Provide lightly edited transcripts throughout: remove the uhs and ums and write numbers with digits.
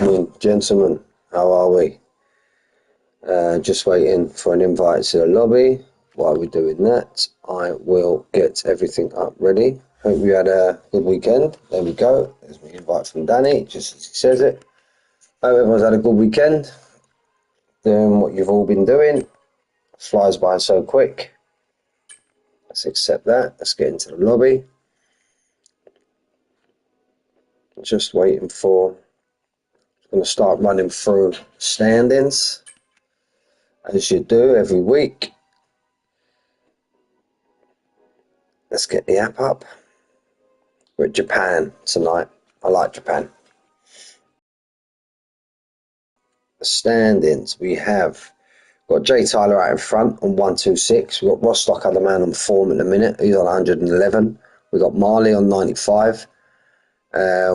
evening, gentlemen. How are we? Just waiting for an invite to the lobby. While we're doing that, I will get everything up ready. Hope you had a good weekend. There we go. There's my invite from Danny, just as he says it. Hope everyone's had a good weekend. Doing what you've all been doing. Flies by so quick. Let's accept that. Let's get into the lobby. Just waiting for... I'm going to start running through standings, as you do every week. Let's get the app up. We're at Japan tonight. I like Japan. The standings, we have got Jay Tyler out in front on 126. We've got Rostock, other man, on form at the minute. He's on 111. We've got Marley on 95.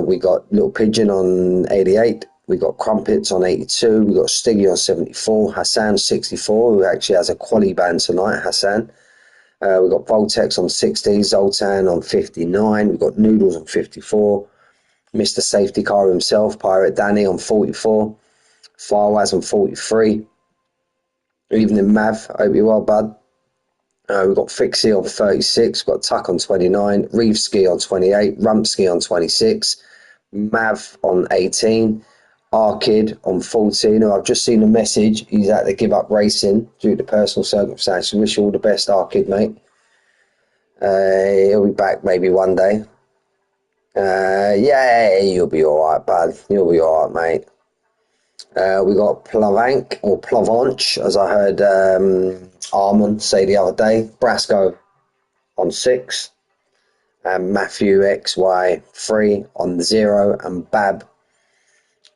We got Little Pigeon on 88. We got Crumpets on 82. We got Stiggy on 74. Hassan 64, who actually has a quali band tonight. Hassan. We've got Voltex on 60, Zoltan on 59, we've got Noodles on 54, Mr. Safety Car himself, Pirate Danny on 44, Firewaz on 43, Evening Mav, hope you're well, bud. We've got Fixie on 36, we've got Tuck on 29, Reevski on 28, Rumpski on 26, Mav on 18, R-Kid on 14, who I've just seen a message, he's had to give up racing due to personal circumstances. Wish you all the best, R-Kid, mate. He'll be back maybe one day. Yeah, you'll be alright, bud. You'll be alright, mate. We got Plavank, or Plavanch, as I heard Armand say the other day. Brasco on 6, and Matthew XY3 on 0, and Bab,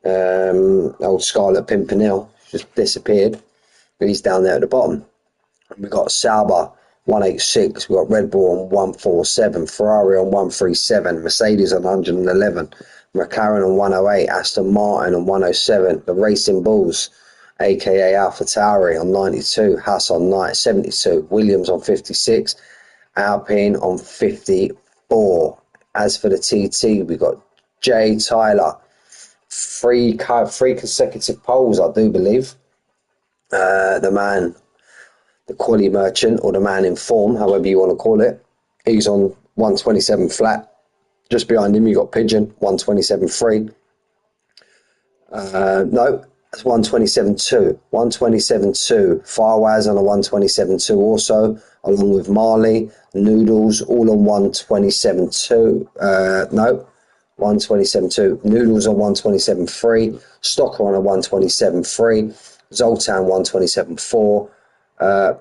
old Scarlet Pimpernel, just disappeared. He's down there at the bottom. We got Sauber 186, we got Red Bull on 147, Ferrari on 137, Mercedes on 111, McLaren on 108, Aston Martin on 107, the Racing Bulls, aka AlphaTauri, on 92, Haas on 72, Williams on 56, Alpine on 54. As for the TT, we got Jay Tyler, three consecutive poles, I do believe. The man, the quality merchant, or the man in form, however you want to call it, he's on 127 flat. Just behind him, you got Pigeon, 127.3. No, that's 127.2. 127.2. Firewaz on a 127.2 also, along with Marley, Noodles, all on 127.2. No, 127.2. Noodles on 127.3. Stocker on a 127.3. Zoltan 127.4.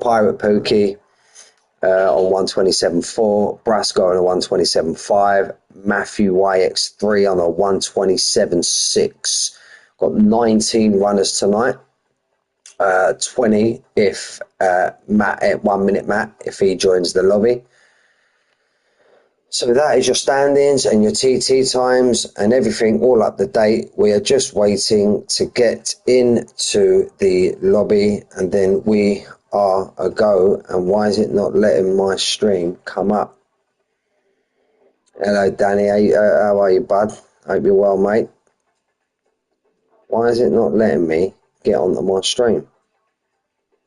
Pirate Pookie on 127.4, Brasco on a 127.5, Matthew YX3 on a 127.6. Got 19 runners tonight. 20 if Matt at 1 minute Matt if he joins the lobby. So that is your standings and your TT times and everything all up to date. We are just waiting to get into the lobby and then we are a go. And why is it not letting my stream come up? Hello Danny, how are you, bud? Hope you're well, mate. Why is it not letting me get onto my stream?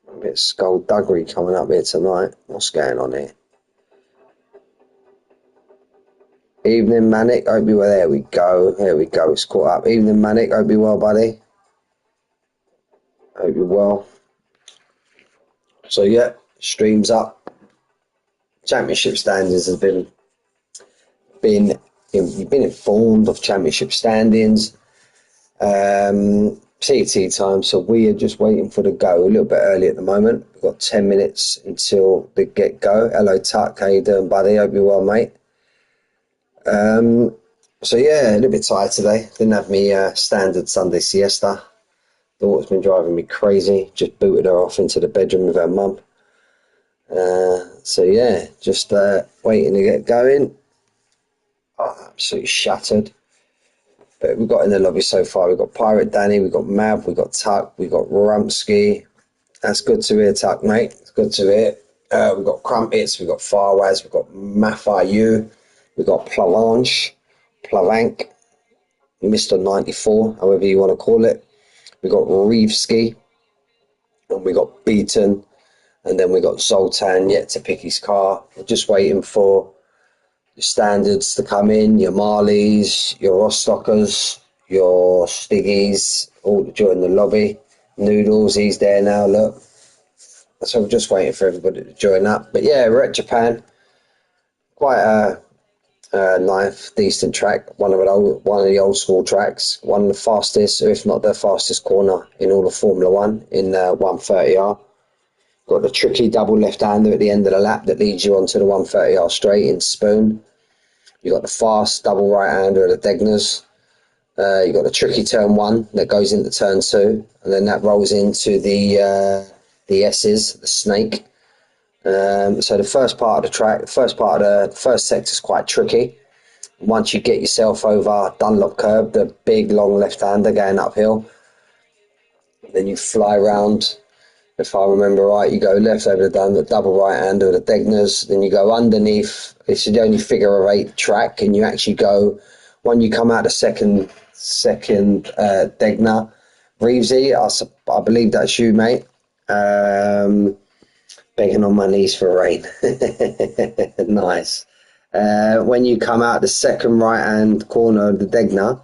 A bit of skullduggery coming up here tonight. What's going on here? Evening Manic, hope you were. There we go, it's caught up. Evening Manic, hope you're well, buddy. Hope you're well. So yeah, streams up. Championship standings has been you've been informed of championship standings. TT time, so we are just waiting for the go. A little bit early at the moment. We've got 10 minutes until the get go. Hello Tuck, how you doing, buddy? Hope you're well, mate. So yeah, a little bit tired today. Didn't have me standard Sunday siesta. Daughter's been driving me crazy. Just booted her off into the bedroom with her mum. So yeah, just waiting to get going. Oh, absolutely shattered. But we've got in the lobby so far. We've got Pirate Danny, we've got Mav, we've got Tuck, we've got Rumpski. That's good to hear, Tuck, mate. It's good to hear. We've got Crumpets, we've got Firewaz, we've got Mafayu, we've got Plavanch, Plavank, Mr. 94, however you want to call it. We got Reevski, and we got Beaton, and then we got Zoltan yet to pick his car. We're just waiting for your standards to come in, your Marleys, your Rostockers, your Stiggies, all during the lobby. Noodles, he's there now, look. So we're just waiting for everybody to join up. But yeah, we're at Japan. Quite a nice, decent track. One of the old school tracks. One of the fastest, if not the fastest corner in all of Formula One in 130R. Got the tricky double left-hander at the end of the lap that leads you onto the 130R straight in Spoon. You got the fast double right-hander at the Degners. You got the tricky turn 1 that goes into turn 2, and then that rolls into the S's, the snake. So the first part of the track, the first sector is quite tricky. Once you get yourself over Dunlop curve, the big long left-hander going uphill, then you fly around. If I remember right, you go left over the double right-hander, the Degners, then you go underneath. It's the only figure of 8 track, and you actually go, when you come out the second Degner, Reevesy, I believe that's you, mate. Begging on my knees for rain. Nice. When you come out the second right-hand corner of the Degner,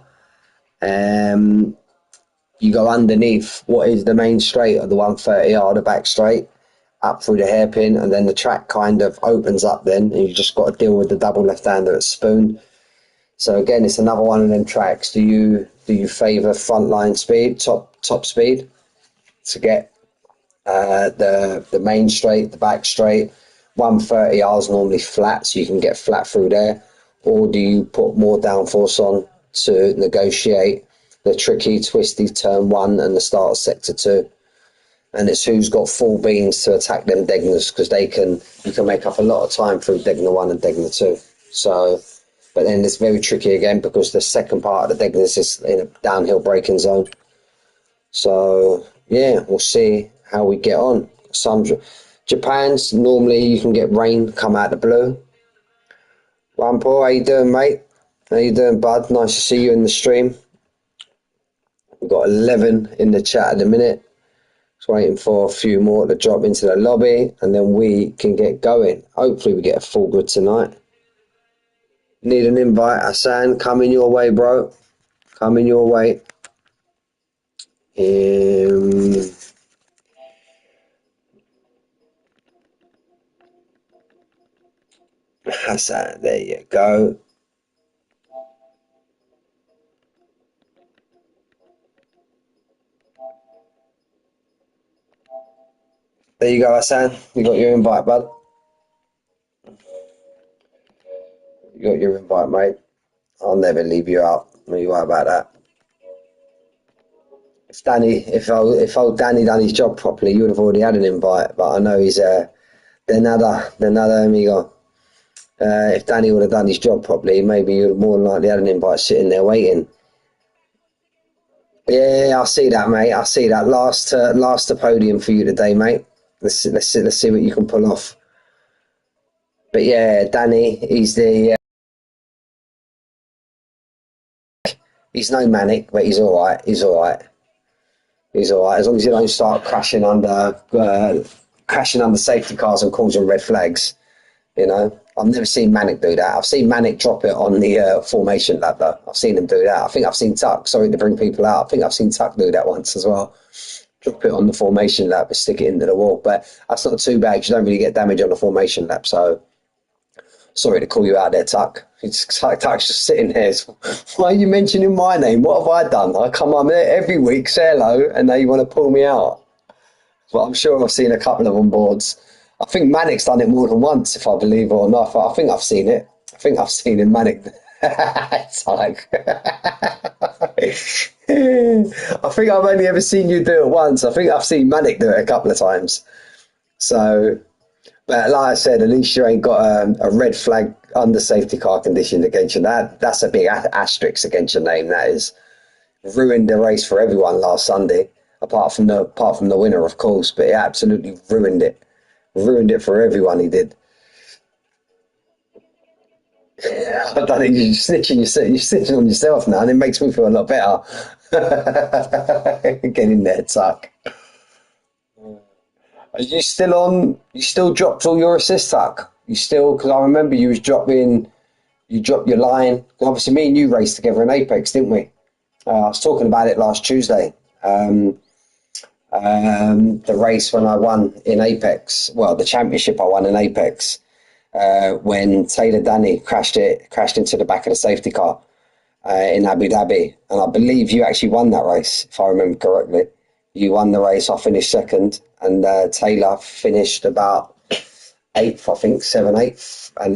you go underneath what is the main straight of the 130R, the back straight, up through the hairpin, and then the track kind of opens up then, and you just got to deal with the double left-hander at Spoon. So again, it's another one of them tracks. Do you favour frontline speed, top speed, to get the main straight, the back straight? 130R is normally flat, so you can get flat through there. Or do you put more downforce on to negotiate the tricky, twisty turn 1 and the start of sector 2? And it's who's got full beans to attack them Degners, because you can make up a lot of time through Degner 1 and Degner 2. So, but then it's very tricky again, because the second part of the Degners is in a downhill braking zone. So yeah, we'll see how we get on. Japan's normally you can get rain come out the blue. Paul, how you doing, mate? How you doing, bud? Nice to see you in the stream. We've got 11 in the chat at the minute. Just waiting for a few more to drop into the lobby, and then we can get going. Hopefully we get a full good tonight. Need an invite, Hassan? Coming your way, bro. Coming your way. Hassan, there you go. There you go, Hassan. You got your invite, bud. You got your invite, mate. I'll never leave you out. Don't you worry about that. If old Danny done his job properly, you would have already had an invite. But I know he's de nada amigo. If Danny would have done his job properly, maybe you'd have more than likely had an invite sitting there waiting. Yeah, I see that, mate. I see that. Last to podium for you today, mate. Let's see what you can pull off. But yeah, Danny, he's no manic, but he's all right. He's all right. He's all right as long as you don't start crashing under safety cars and causing red flags. You know, I've never seen Manic do that. I've seen Manic drop it on the formation lap, though. I've seen him do that. I think I've seen Tuck. Sorry to bring people out. I think I've seen Tuck do that once as well. Drop it on the formation lap and stick it into the wall. But that's not too bad because you don't really get damage on the formation lap. So sorry to call you out there, Tuck. Tuck's just sitting there. Why are you mentioning my name? What have I done? I come on there every week, say hello, and now you want to pull me out. Well, I'm sure I've seen a couple of on boards. I think Manic's done it more than once, if I believe it or not. I think I've seen it. I think I've seen him Manic. It's like I think I've only ever seen you do it once. I think I've seen Manic do it a couple of times. So, but like I said, at least you ain't got a red flag under safety car condition against you. That's a big asterisk against your name. That is ruined the race for everyone last Sunday. Apart from the winner, of course, but he absolutely ruined it for everyone. He did. I don't think you're snitching on yourself now, and it makes me feel a lot better. Get in there, Tuck. Are you still on? You still dropped all your assists, Tuck? You still? Because I remember you was dropping. You dropped your line. Obviously, me and you raced together in Apex, didn't we? I was talking about it last Tuesday. The race when I won in Apex. Well, the championship I won in Apex. When Taylor Danny crashed into the back of the safety car in Abu Dhabi, and I believe you actually won that race, if I remember correctly. You won the race. I finished second, and Taylor finished about eighth, I think, seven, eighth, and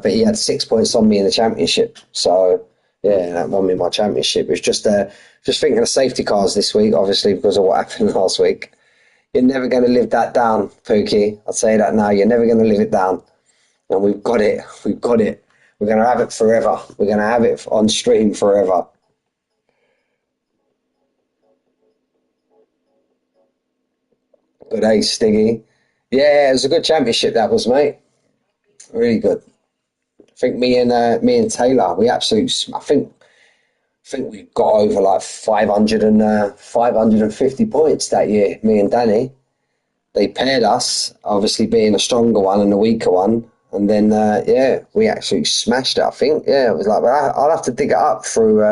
but he had 6 points on me in the championship. So yeah, that won me my championship. It was just thinking of safety cars this week, obviously because of what happened last week. You're never going to live that down, Pookie. I'll say that now. You're never going to live it down, and we've got it. We've got it. We're going to have it forever. We're going to have it on stream forever. Good ace, Stiggy. Yeah, it was a good championship that was, mate. Really good. I think me and Taylor, I think we got over like 500 and 550 points that year. Me and Danny, they paired us, obviously being a stronger one and a weaker one, and then yeah, we actually smashed it. I think yeah, it was like, I'll have to dig it up through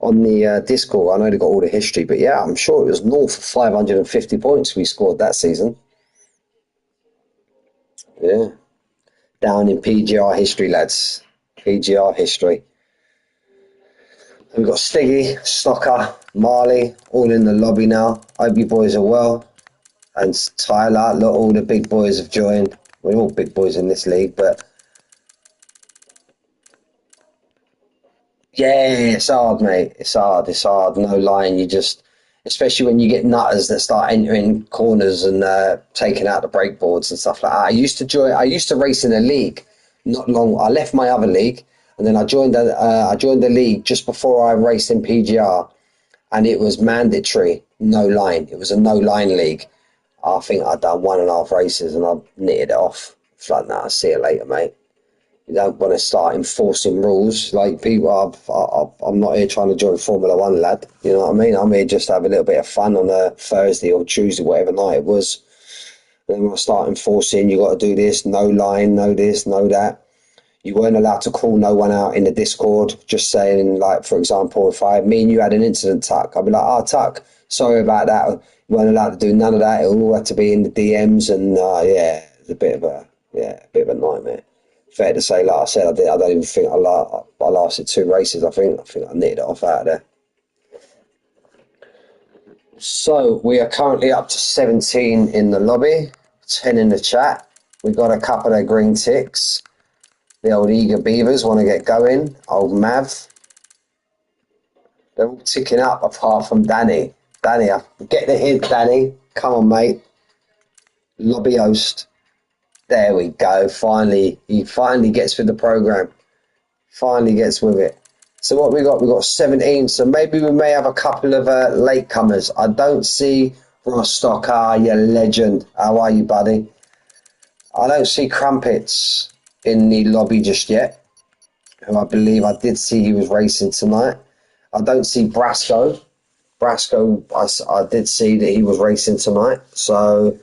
on the Discord. I know they got all the history, but yeah, I'm sure it was north of 550 points we scored that season. Yeah, down in PGR history, lads. PGR history. We've got Stiggy, Stocker, Marley, all in the lobby now. Hope you boys are well. And Tyler, look, all the big boys have joined. We're all big boys in this league, but yeah, it's hard, mate. It's hard. It's hard. No lying. You just, especially when you get nutters that start entering corners and taking out the brake boards and stuff like that. I used to race in a league. Not long. I left my other league, and then I joined the league just before I raced in PGR, and it was mandatory, no line. It was a no line league. I think I'd done 1.5 races and I knitted it off. It's like, nah, see you later, mate. You don't want to start enforcing rules. Like people, I'm not here trying to join Formula One, lad. You know what I mean? I'm here just to have a little bit of fun on a Thursday or Tuesday, whatever night it was. And then when I start enforcing, you got to do this, no line, no this, no that. You weren't allowed to call no one out in the Discord, just saying, like, for example, if me and you had an incident, Tuck, I'd be like, Tuck, sorry about that. You weren't allowed to do none of that. It all had to be in the DMs, and yeah, it's a bit of a nightmare. Fair to say, like I said, I don't even think I lasted 2 races. I think I knitted it off out of there. So we are currently up to 17 in the lobby, 10 in the chat. We've got a couple of green ticks. The old eager beavers want to get going. Old Mav. They're all ticking up apart from Danny. Danny, get the hint, Danny. Come on, mate. Lobby host. There we go. Finally, he finally gets with the program. Finally gets with it. So what we got? We got 17. So maybe we may have a couple of latecomers. I don't see Ross Stocker, you legend. How are you, buddy? I don't see Crumpets in the lobby just yet, who I believe I did see he was racing tonight. I don't see Brasco. I did see that he was racing tonight. So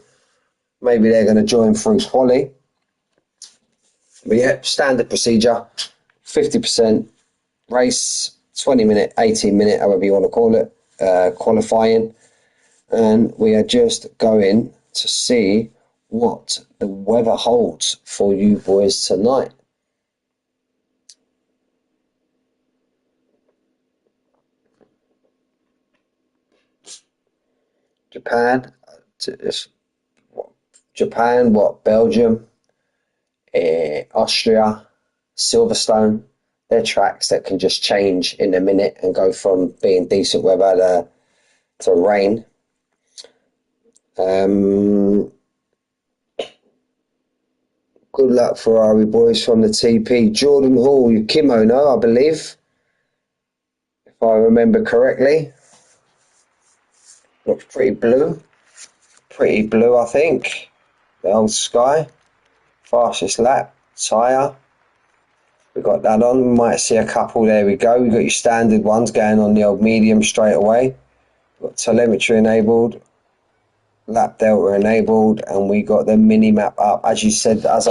maybe they're going to join through quali. But yeah, standard procedure. 50% race, 20-minute, 18-minute, however you want to call it, qualifying. And we are just going to see what the weather holds for you boys tonight. Japan, Belgium, Austria, Silverstone. They're tracks that can just change in a minute and go from being decent weather to rain. Good luck, Ferrari boys from the TP. Jordan Hall, your kimono, I believe, if I remember correctly. Looks pretty blue. Pretty blue, I think. The old Sky. Fastest lap. Tyre. We've got that on. We might see a couple. There we go. We've got your standard ones going on the old medium straight away. We've got telemetry enabled, lap delta enabled, and we got the mini map up. As you said, as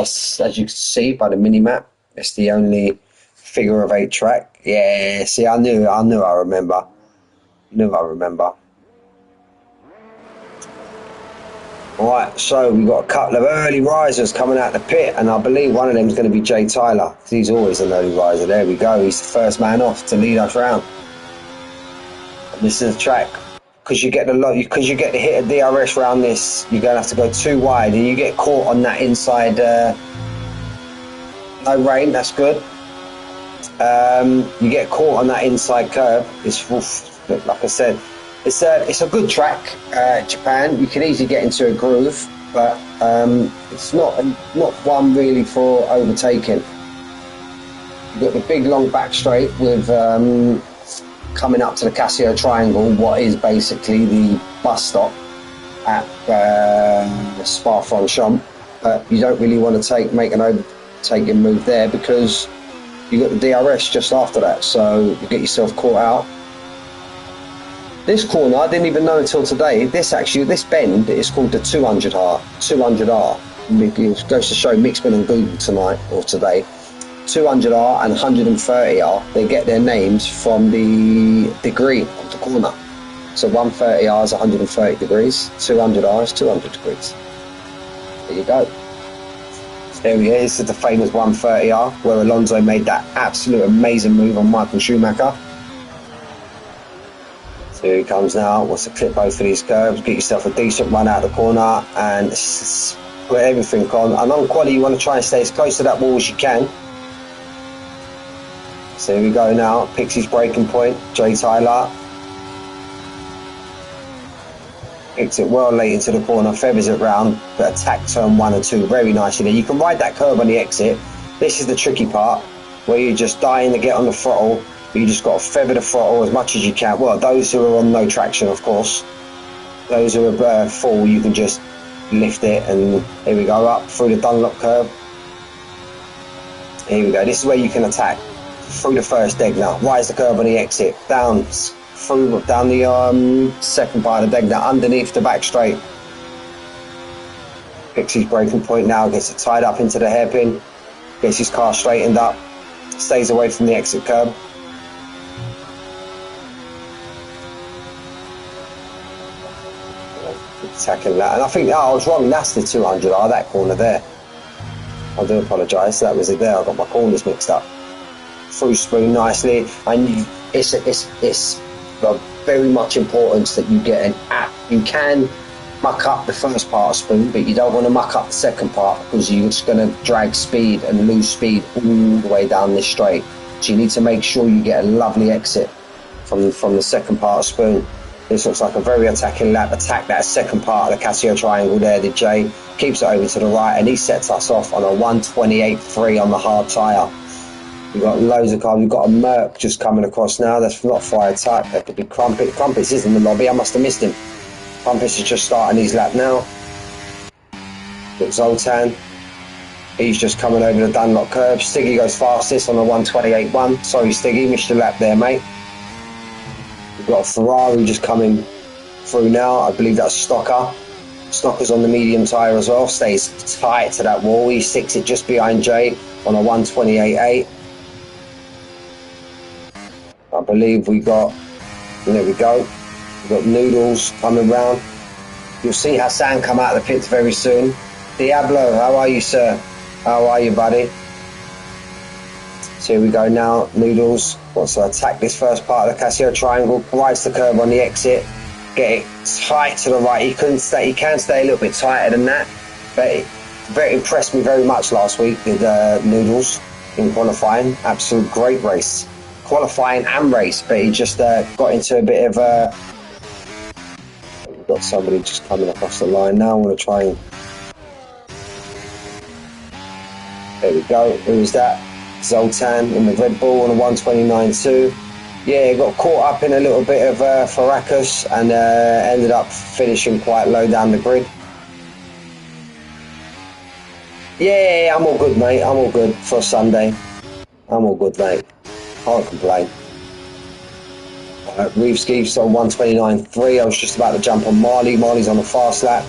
you can see by the mini map, it's the only figure of 8 track. Yeah, see, I remember. Right, so we've got a couple of early risers coming out the pit, and I believe one of them is going to be Jay Tyler. He's always an early riser. There we go. He's the first man off to lead us round. And this is the track. Because you get the hit of DRS round this, you're going to have to go too wide, and you get caught on that inside. No rain, that's good. You get caught on that inside curve. It's like I said. It's a good track, Japan. You can easily get into a groove, but it's not one really for overtaking. You've got the big long back straight with coming up to the Casio Triangle, what is basically the bus stop at Spa-Francorchamps. But you don't really want to make an overtaking move there because you got the DRS just after that, so you get yourself caught out. This corner, I didn't even know until today, this bend is called the 200R. 200R. It goes to show Mick's been on Google tonight, or today. 200R and 130R, they get their names from the degree of the corner. So 130R is 130 degrees, 200R is 200 degrees. There you go. There he is, the famous 130R, where Alonso made that absolute amazing move on Michael Schumacher. So here he comes now, wants to clip both of these curves, get yourself a decent run out of the corner, and put everything on. And on quali, you want to try and stay as close to that wall as you can. So here we go now, picks his braking point, Jay Tyler. Picks it well late into the corner, feathers it round, but attack turn 1 and 2 very nicely there. You can ride that curve on the exit. This is the tricky part, where you're just dying to get on the throttle, but you just got to feather the throttle as much as you can. Well, those who are on no traction, of course. Those who are full, you can just lift it, and here we go, up through the Dunlop curve. Here we go, this is where you can attack through the first deck now. Rise the curve on the exit, down the second part of the deck now, underneath the back straight. Picks his braking point now, gets it tied up into the hairpin, gets his car straightened up, stays away from the exit curb. Attacking that, and I think I was wrong, that's the 200R, that corner there. I do apologise, that was it there, I got my corners mixed up. Through spoon nicely, and it's very much important that you get an app. You can muck up the first part of spoon, but you don't want to muck up the second part because you're just going to drag speed and lose speed all the way down this straight. So you need to make sure you get a lovely exit from the second part of spoon. This looks like a very attacking lap. Attack that second part of the Casio Triangle there, the J. Keeps it over to the right, and he sets us off on a 128.3 on the hard tyre. We've got loads of cars. We've got a Merc just coming across now. That's not fired tight. That could be Crumpet. Crumpets is in the lobby. I must have missed him. Crumpets is just starting his lap now. Got Zoltan. He's just coming over the Dunlop curve. Stiggy goes fastest on a 128.1. Sorry, Stiggy, missed your lap there, mate. We've got a Ferrari just coming through now. I believe that's Stocker. Stocker's on the medium tyre as well. Stays tight to that wall. He sticks it just behind Jay on a 128.8. I believe there we go. We've got Noodles coming round. You'll see Hassan come out of the pits very soon. Diablo, how are you, sir? How are you, buddy? So here we go now. Noodles wants to attack this first part of the Casio Triangle. Rides the curve on the exit. Get it tight to the right. He can stay a little bit tighter than that. But it impressed me very much last week with Noodles in qualifying. Absolute great race. Qualifying and race, but he just got into a bit of we've got somebody just coming across the line now. I want to try and there we go. Who's that? Zoltan in the Red Bull on a 129.2. Yeah, got caught up in a little bit of fracas and ended up finishing quite low down the grid. Yeah, I'm all good, mate. I'm all good for Sunday. I'm all good, mate. Can't complain. Reeves Geef's on 129.3. I was just about to jump on Marley. Marley's on the fast lap.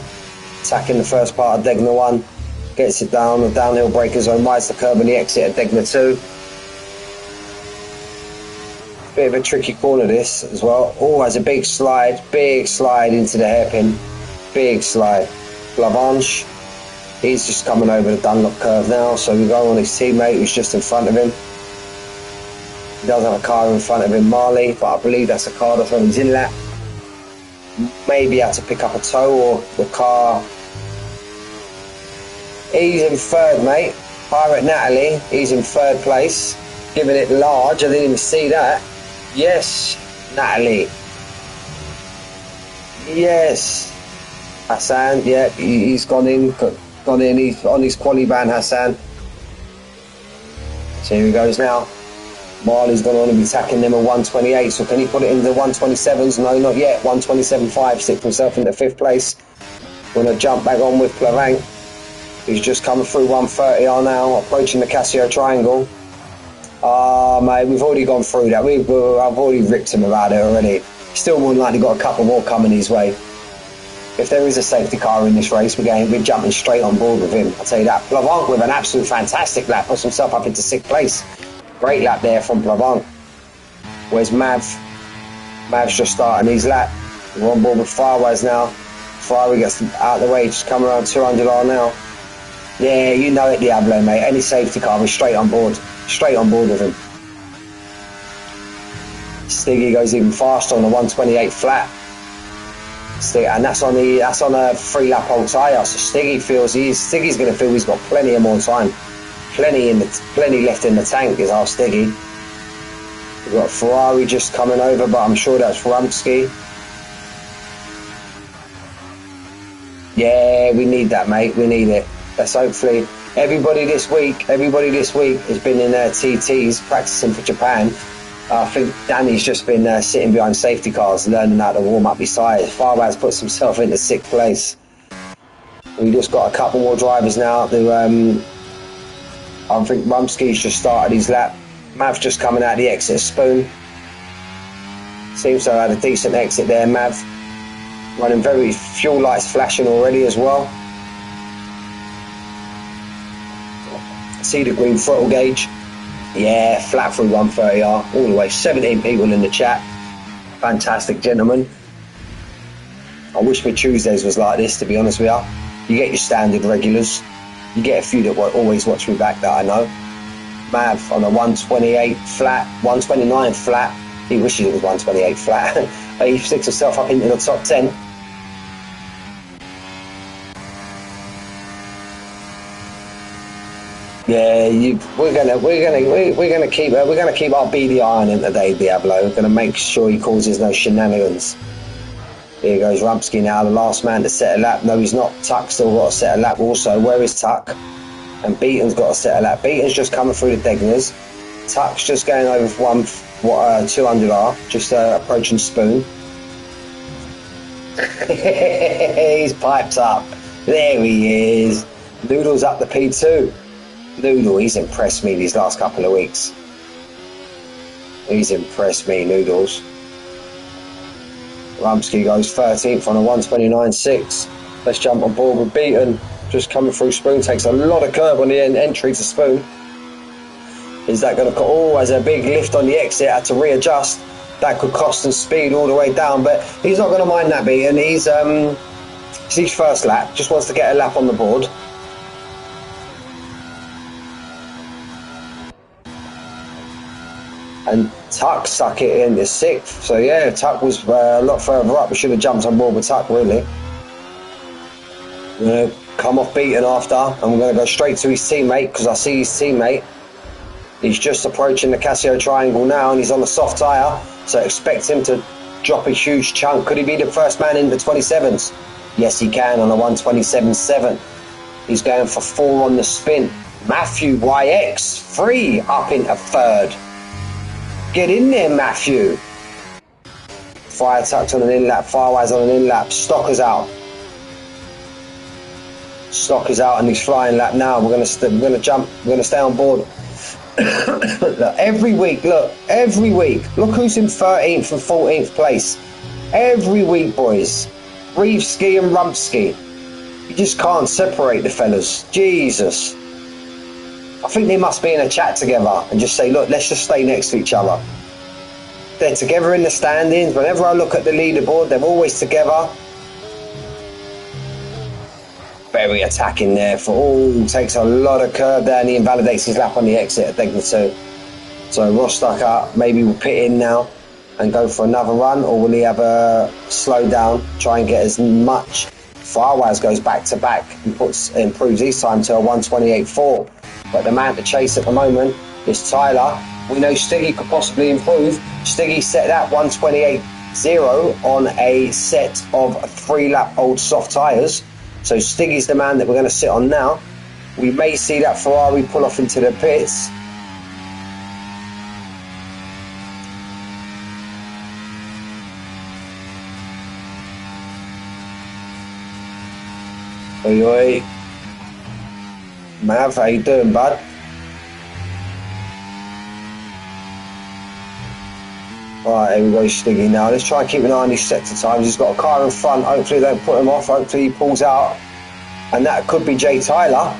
Attacking the first part of Degner 1. Gets it down. The downhill breaker zone. Rides the curb and the exit at Degner 2. Bit of a tricky corner this as well. Oh, has a big slide into the hairpin. Big slide. Blancmange. He's just coming over the Dunlop curve now. So we go on his teammate who's just in front of him. He does have a car in front of him, Marley, but I believe that's a car that's on his in-lap. Maybe had to pick up a tow or the car. He's in third, mate. Pirate Natalie, he's in third place. Giving it large, I didn't even see that. Yes, Natalie. Yes. Hassan, yeah, he's gone in. He's on his quali ban, Hassan. So here he goes now. Marley's gone on and be attacking them at 128, so can he put it into the 127s? No, not yet. 127.5, stick himself into fifth place. Going to jump back on with Plavang. He's just coming through 130R now, approaching the Casio Triangle. Mate, we've already gone through that. I've already ripped him about it already. Still more than likely got a couple more coming his way. If there is a safety car in this race, we're jumping straight on board with him. I'll tell you that. Plavang with an absolute fantastic lap, puts himself up into sixth place. Great lap there from Plavang. Where's Mav? Mav's just starting his lap. We're on board with Firewise now. Ferrari gets out of the way, just coming around 200R now. Yeah, you know it, Diablo, mate. Any safety car, we're straight on board. Straight on board with him. Stiggy goes even faster on the 128 flat. And that's on a 3-lap old tyre. So Stiggy's going to feel he's got plenty of more time. Plenty left in the tank is our Stiggy. We've got Ferrari just coming over, but I'm sure that's Rumsky. Yeah, we need that, mate. We need it. Let's hopefully everybody this week has been in their TTs practicing for Japan. I think Danny's just been sitting behind safety cars, learning how to warm up his tyres. Farwaz puts himself into sixth place. We just got a couple more drivers now. I think Rumsky's just started his lap. Mav's just coming out the exit Spoon. Seems to have had a decent exit there, Mav. Running very fuel lights flashing already as well. See the green throttle gauge. Yeah, flat through 130R all the way. 17 people in the chat. Fantastic, gentlemen. I wish my Tuesdays was like this, to be honest with you. You get your standard regulars. You get a few that always watch me back that I know. Mav on a 128 flat, 129 flat. He wishes it was 128 flat. But he sticks himself up into the top 10. Yeah, we're gonna keep our beady eye on him today, Diablo. We're gonna make sure he causes no shenanigans. Here goes Rumsky now, the last man to set a lap. No, he's not. Tuck's still got to set a lap also. Where is Tuck? And Beaton's got to set a lap. Beaton's just coming through the Degners. Tuck's just going over 200R, just approaching Spoon. He's piped up. There he is. Noodle's up the P2. Noodle, he's impressed me these last couple of weeks. He's impressed me, Noodles. Rumsky goes 13th on a 129.6. Let's jump on board with Beaton. Just coming through Spoon. Takes a lot of curb on the entry to Spoon. Is that going to... Oh, has a big lift on the exit. Had to readjust. That could cost him speed all the way down. But he's not going to mind that, Beaton. It's his first lap. Just wants to get a lap on the board. And Tuck stuck it in the sixth. So yeah, Tuck was a lot further up. We should have jumped on board with Tuck, really. We're going to come off Beaton after, and we're going to go straight to his teammate, because I see his teammate. He's just approaching the Casio Triangle now, and he's on the soft tyre. So expect him to drop a huge chunk. Could he be the first man in the 27s? Yes, he can on a 127.7. He's going for 4 on the spin. Matthew YX, 3 up into third. Get in there, Matthew. Fire Tucked on an in-lap, Firewise on an in-lap. Stocker's out. Stocker's out on his flying lap now. We're gonna jump. We're gonna stay on board. Look, every week, look who's in 13th and 14th place. Every week, boys. Reevski and Rumpski. You just can't separate the fellas. Jesus. I think they must be in a chat together and just say, look, let's just stay next to each other. They're together in the standings. Whenever I look at the leaderboard, they're always together. Very attacking there for all. Takes a lot of curb there and he invalidates his lap on the exit at Degner 2. So Rostocker maybe will pit in now and go for another run, or will he have a slow down, try and get as much? Farwaz goes back to back and improves his time to a 1:28.4. But the man to chase at the moment is Tyler. We know Stiggy could possibly improve. Stiggy set that 1:28.0 on a set of 3-lap old soft tyres. So Stiggy's the man that we're going to sit on now. We may see that Ferrari pull off into the pits. Oi, oi. Mav, how you doing, bud? Right, here we go, Stiggy now. Let's try and keep an eye on his sector times. He's got a car in front. Hopefully they don't put him off. Hopefully he pulls out. And that could be Jay Tyler.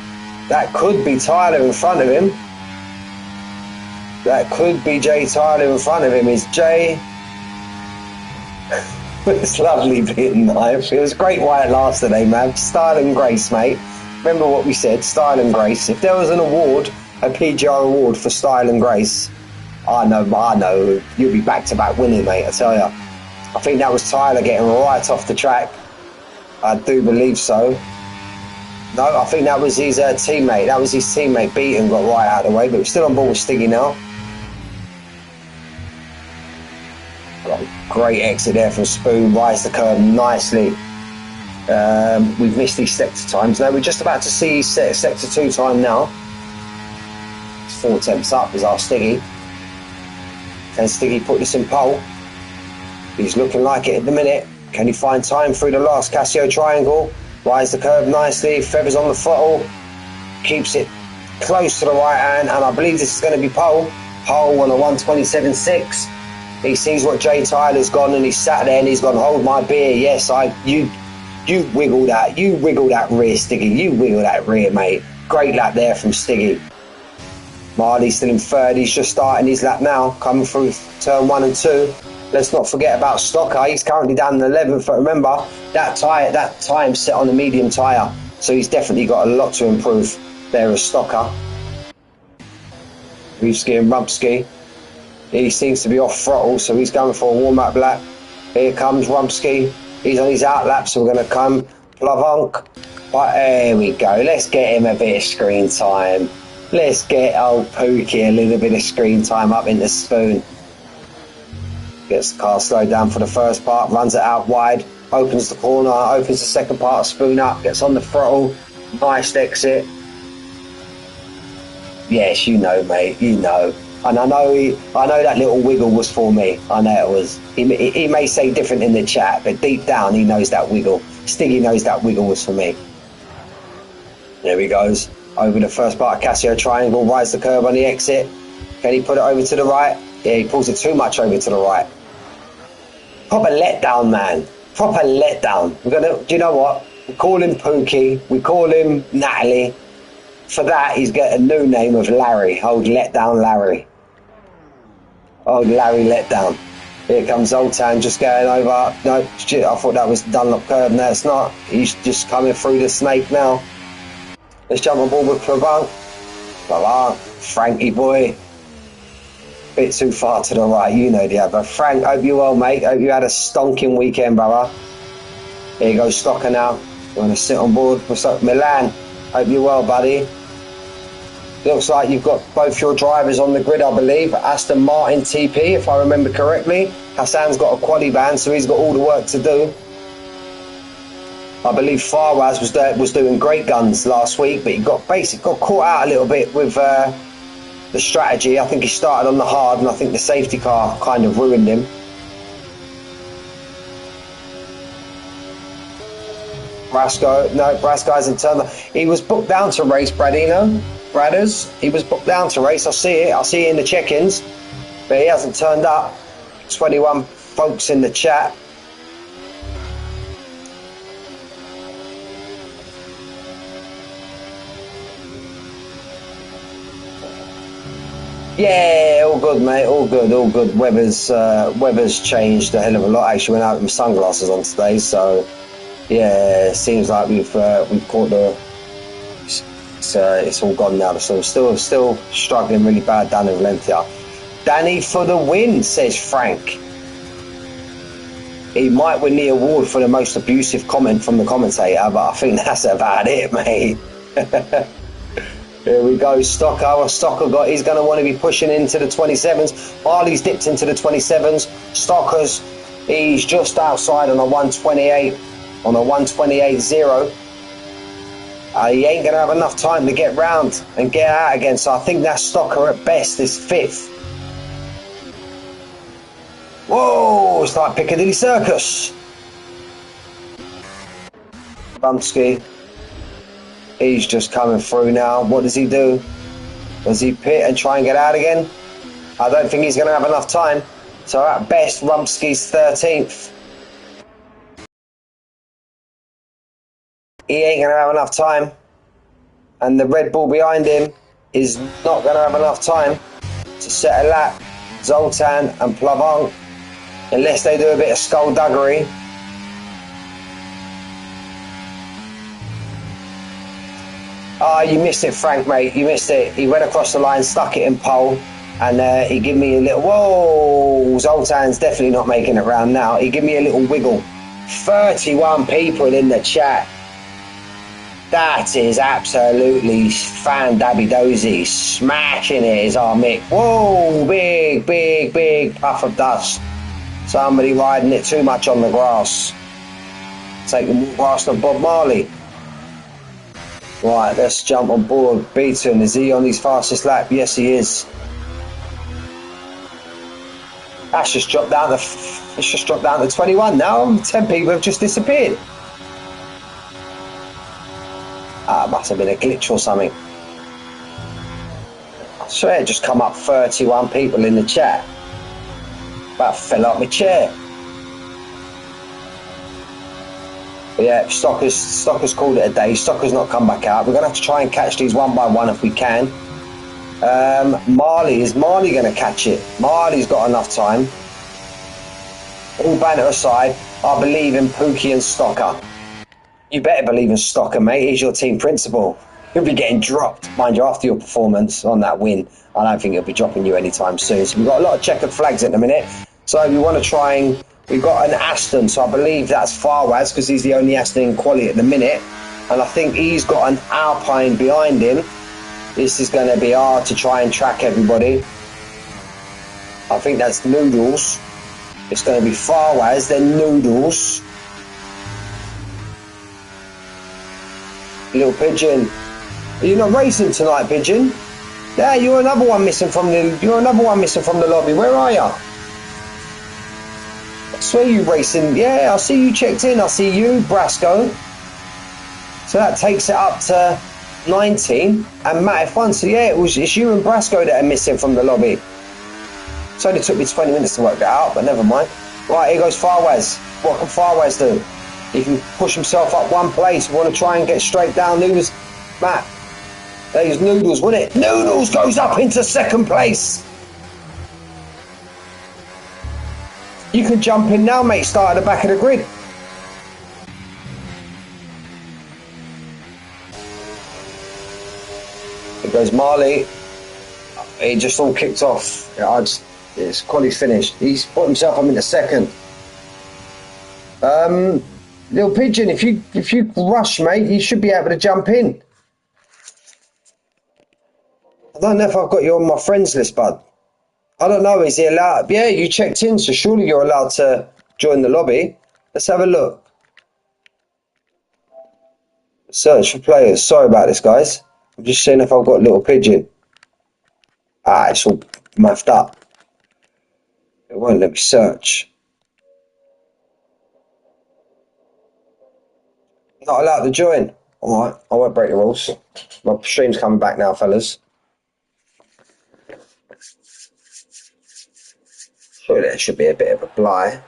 That could be Tyler in front of him. That could be Jay Tyler in front of him. Is Jay... It's lovely being live. It was great while it lasted, eh, man? Style and grace, mate. Remember what we said, style and grace. If there was an award, a PGR award for style and grace, I know, you'll be back-to-back winning, mate, I tell you. I think that was Tyler getting right off the track. I do believe so. No, I think that was his teammate. That was his teammate, Beaton, got right out of the way, but we're still on board with Stiggy now. Great exit there from Spoon, rise the curve nicely. We've missed these sector times. Now we're just about to see sector 2 time now. 4 attempts up is our Stiggy. Can Stiggy put this in pole? He's looking like it at the minute. Can he find time through the last Casio triangle? Rise the curve nicely, feathers on the throttle. Keeps it close to the right hand, and I believe this is going to be pole. Pole on a 1:27.6. He sees what Jay Tyler's gone and he's sat there and he's gone, hold my beer. Yes, you wiggle that. You wiggle that rear, Stiggy. You wiggle that rear, mate. Great lap there from Stiggy. Marley's still in third. He's just starting his lap now, coming through turn 1 and 2. Let's not forget about Stocker. He's currently down in 11th, but remember, that time set on a medium tyre. So he's definitely got a lot to improve there as Stocker. Reevski and Rumpski. He seems to be off throttle, so he's going for a warm-up lap. Here comes Rumpski. He's on his out lap, so we're going to come Plavonk. But there we go. Let's get him a bit of screen time. Let's get old Pookie a little bit of screen time up into Spoon. Gets the car slowed down for the first part, runs it out wide, opens the corner, opens the second part of Spoon up, gets on the throttle. Nice exit. Yes, you know, mate, you know. And I know that little wiggle was for me. I know it was. He may say different in the chat, but deep down he knows that wiggle. Stiggy knows that wiggle was for me. There he goes. Over the first part of Casio triangle, rides the curve on the exit. Can he put it over to the right? Yeah, he pulls it too much over to the right. Proper letdown, man. Proper letdown. Do you know what? We call him Pookie. We call him Natalie. For that, he's got a new name of Larry. Old letdown Larry. Old Larry letdown. Here comes Zoltan just going over. No, shit, I thought that was Dunlop curve. No, it's not. He's just coming through the snake now. Let's jump on board with Plavon. Plavon, Frankie boy. Bit too far to the right, you know the other. Frank, hope you're well, mate. Hope you had a stonking weekend, brother. Here you go, Stocker now. You want to sit on board? What's up, Milan? Hope you're well, buddy. Looks like you've got both your drivers on the grid, I believe. Aston Martin TP, if I remember correctly. Hassan's got a quali ban, so he's got all the work to do. I believe Farwaz was doing great guns last week, but he got caught out a little bit with the strategy. I think he started on the hard, and I think the safety car kind of ruined him. Brasco hasn't turned up. He was booked down to race Bradino. Bradders, he was booked down to race. I see it in the check-ins, but he hasn't turned up. 21 folks in the chat. Yeah, all good, mate. All good, all good. Weather's changed a hell of a lot. Actually, went out with my sunglasses on today, so yeah, it seems like we've caught the. It's all gone now. So still struggling really bad down in Valencia. Danny for the win, says Frank. He might win the award for the most abusive comment from the commentator, but I think that's about it, mate. Here we go, Stocker. Stocker he's going to want to be pushing into the 27s. Marley's dipped into the 27s. Stocker's, he's just outside on a 128, on a 128.0. He ain't going to have enough time to get round and get out again, so I think that Stocker at best is 5th. Whoa, it's like Piccadilly Circus. Bumsky. He's just coming through now. What does he do? Does he pit and try and get out again? I don't think he's going to have enough time. So at best, Rumsky's 13th. He ain't going to have enough time. And the Red Bull behind him is not going to have enough time to set a lap. Zoltan and Plavon, unless they do a bit of skullduggery. Oh, you missed it, Frank, mate. You missed it. He went across the line, stuck it in pole, and he gave me a little... Whoa! Zoltan's definitely not making it round now. He gave me a little wiggle. 31 people in the chat. That is absolutely fan-dabby-dozy. Smashing it is our Mick. Whoa! Big puff of dust. Somebody riding it too much on the grass. Taking more grass than Bob Marley. Right, let's jump on board. Beaton, is he on his fastest lap? Yes, he is. That's just dropped down to. It's just dropped down to 21 now. 10 people have just disappeared. Ah, must have been a glitch or something. I swear it just come up 31 people in the chat. About fell out my chair. But yeah, Stocker's called it a day. Stocker's not come back out. We're going to have to try and catch these one by one if we can. Is Marley going to catch it? Marley's got enough time. All banter aside, I believe in Pookie and Stocker. You better believe in Stocker, mate. He's your team principal. He'll be getting dropped, mind you, after your performance on that win. I don't think he'll be dropping you anytime soon. So we've got a lot of checkered flags at the minute. So we want to try and... We've got an Aston, so I believe that's Farwaz, because he's the only Aston in quality at the minute. And I think he's got an Alpine behind him. This is going to be hard to try and track everybody. I think that's Noodles. It's going to be Farwaz, then Noodles. Little Pigeon. Are you not racing tonight, Pigeon? Yeah, you're another one missing from the lobby. Where are you? I swear you racing. Yeah, I see you checked in. I see you, Brasco. So that takes it up to 19. And Matt F1. So yeah, it's you and Brasco that are missing from the lobby. It only took me 20 minutes to work that out, but never mind. Right, here goes Farwaz. What can Farwaz do? He can push himself up one place. We want to try and get straight down. Noodles. Matt. There's Noodles, wasn't it? Noodles goes up into second place. You can jump in now, mate. Start at the back of the grid. Here goes Marley. He just all kicked off. It's quality's finished. He's put himself up into second. Little Pigeon, if you rush, mate, you should be able to jump in. I don't know if I've got you on my friends list, bud. I don't know, is he allowed? Yeah, you checked in, so surely you're allowed to join the lobby. Let's have a look. Search for players. Sorry about this, guys. I'm just seeing if I've got Little Pigeon. Ah, it's all muffed up. It won't let me search. Not allowed to join. Alright, I won't break the rules. My stream's coming back now, fellas. Surely there should be a bit of a bly.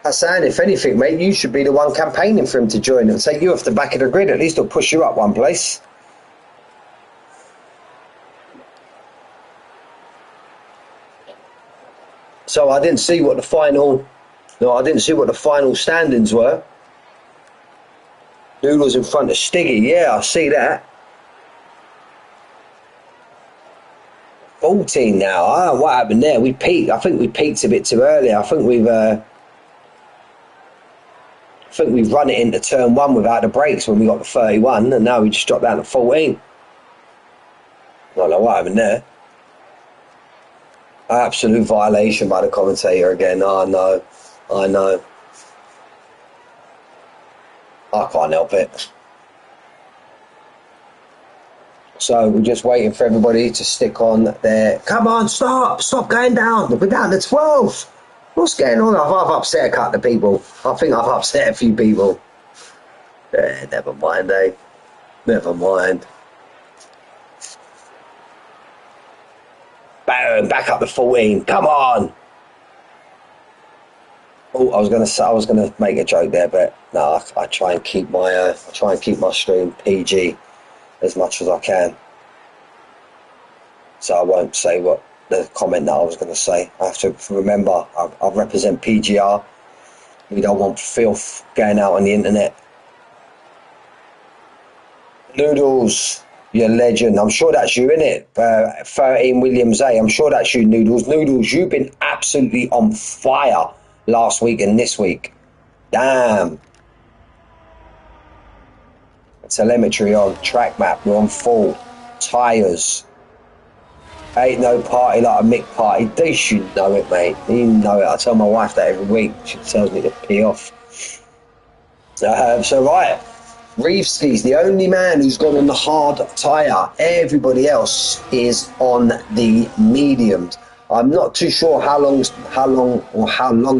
Hassan, if anything, mate, you should be the one campaigning for him to join. It'll take you off the back of the grid. At least it'll push you up one place. So I didn't see what the final... No, I didn't see what the final standings were. Noodles in front of Stiggy. Yeah, I see that. 14 now. Ah, what happened there? We peaked. I think we peaked a bit too early. I think we've run it into turn 1 without the brakes when we got to 31, and now we just dropped down to 14. I don't know what happened there. Absolute violation by the commentator again. Oh, no. I know. I can't help it. So we're just waiting for everybody to stick on there. Come on, stop going down. We're down to 12. What's going on? I've upset a couple of people. I think I've upset a few people. Never mind, eh? Never mind. Boom, back up to 14. Come on. Oh, I was gonna make a joke there, but no, I try and keep my stream PG as much as I can. So I won't say what the comment that I was going to say. I have to remember I represent PGR. We don't want filth going out on the internet. Noodles, you're a legend. I'm sure that's you, innit? 13 Williams A. I'm sure that's you, Noodles. Noodles, you've been absolutely on fire last week and this week. Damn. Telemetry on, track map, we're on full. Tyres. Ain't no party like a Mick party. You know it, mate. You know it. I tell my wife that every week. She tells me to pee off. So right, Reevski's the only man who's gone on the hard tyre. Everybody else is on the mediums. I'm not too sure how long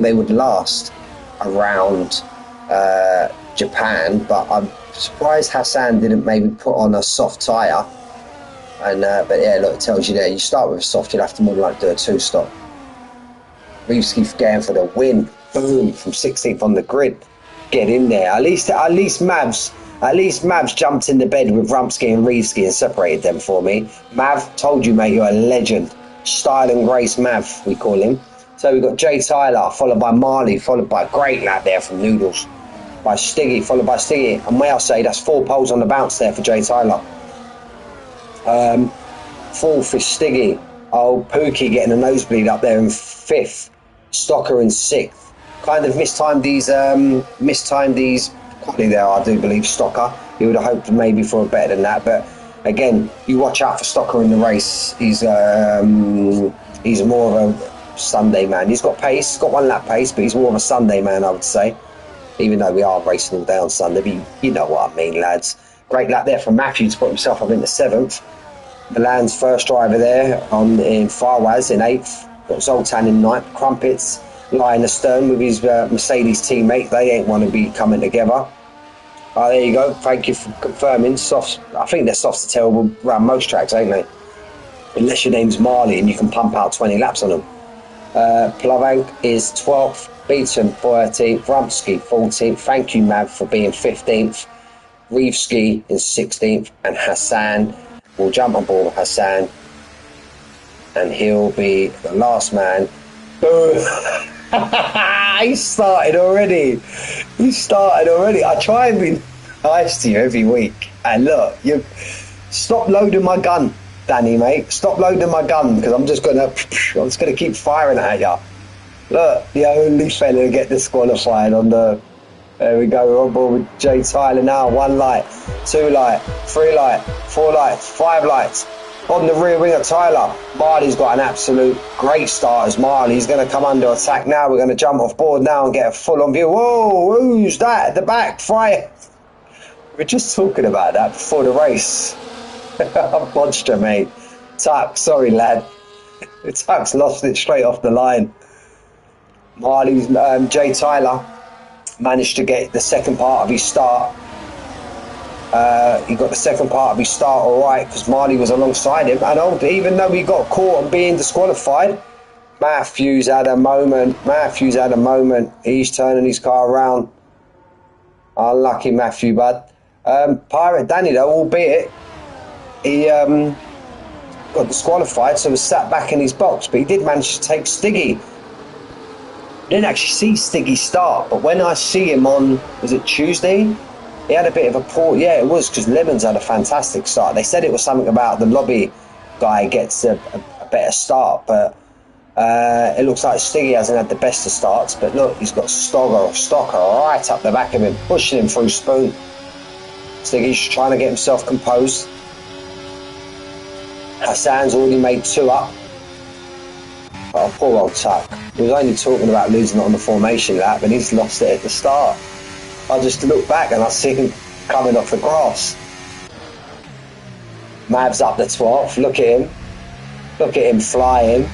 they would last around Japan, but I'm surprised Hassan didn't maybe put on a soft tyre. And but yeah, look, it tells you there. You start with a soft, you'll have to more than likely do a 2-stop. Reevski going for the win. Boom, from 16th on the grid. Get in there. At least Mavs jumped in the bed with Rumpski and Reevski and separated them for me. Mav, told you, mate, you're a legend. Style and grace Mav, we call him. So we've got Jay Tyler, followed by Marley, followed by a great lad there from Noodles. By Stiggy, followed by Stiggy. And may I say, that's 4 poles on the bounce there for Jay Tyler. 4th is Stiggy. Old Pookie getting a nosebleed up there in 5th. Stocker in 6th. Kind of mistimed these quality there, I do believe, Stocker. You would have hoped maybe for a better than that, but again, you watch out for Stocker in the race. He's more of a Sunday man. He's got pace, got 1 lap pace, but he's more of a Sunday man, I would say. Even though we are racing all day on Sunday, but you know what I mean, lads. Great lap there from Matthew to put himself up into 7th. Milan's first driver there in Farwaz in 8th. Got Zoltan in 9th. Crumpets lying astern with his Mercedes teammate. They ain't want to be coming together. There you go. Thank you for confirming. Softs. I think they're softs are terrible around most tracks, ain't they? Unless your name's Marley and you can pump out 20 laps on them. Plavank is 12th. Beaton 13th. Rumsky 14th. Thank you, Mav, for being 15th. Reevski in 16th, and Hassan will jump on board with Hassan, and he'll be the last man. Boom! He started already. I try and be nice to you every week, and look, you stop loading my gun, Danny, mate. Stop loading my gun, because I'm just gonna keep firing at you. Look, the only fella to get disqualified on the. There we go, we're on board with Jay Tyler now. 1 light, 2 light, 3 light, 4 lights, 5 lights. On the rear wing of Tyler, Marley's got an absolute great start as Marley. He's going to come under attack now. We're going to jump off board now and get a full-on view. Whoa, who's that at the back? Fire. We were just talking about that before the race. Monster, mate. Tuck, sorry, lad. Tuck's lost it straight off the line. Marley's Jay Tyler. managed to get the second part of his start. He got the second part of his start all right because Marley was alongside him. And even though he got caught on being disqualified, Matthews had a moment. He's turning his car around. Unlucky Matthew, bud. Pirate Danny, though, albeit he got disqualified, so was sat back in his box, but he did manage to take Stiggy. I didn't actually see Stiggy start, but when I see him on, was it Tuesday? He had a bit of a poor, yeah, it was, because Lemons had a fantastic start. They said it was something about the lobby guy gets a better start, but it looks like Stiggy hasn't had the best of starts. But look, he's got Stocker right up the back of him, pushing him through Spoon. Stiggy's trying to get himself composed. Hassan's already made 2 up. Oh, poor old Tuck. He was only talking about losing it on the formation lap, and he's lost it at the start. I just look back and I see him coming off the grass. Mav's up the 12th. Look at him flying.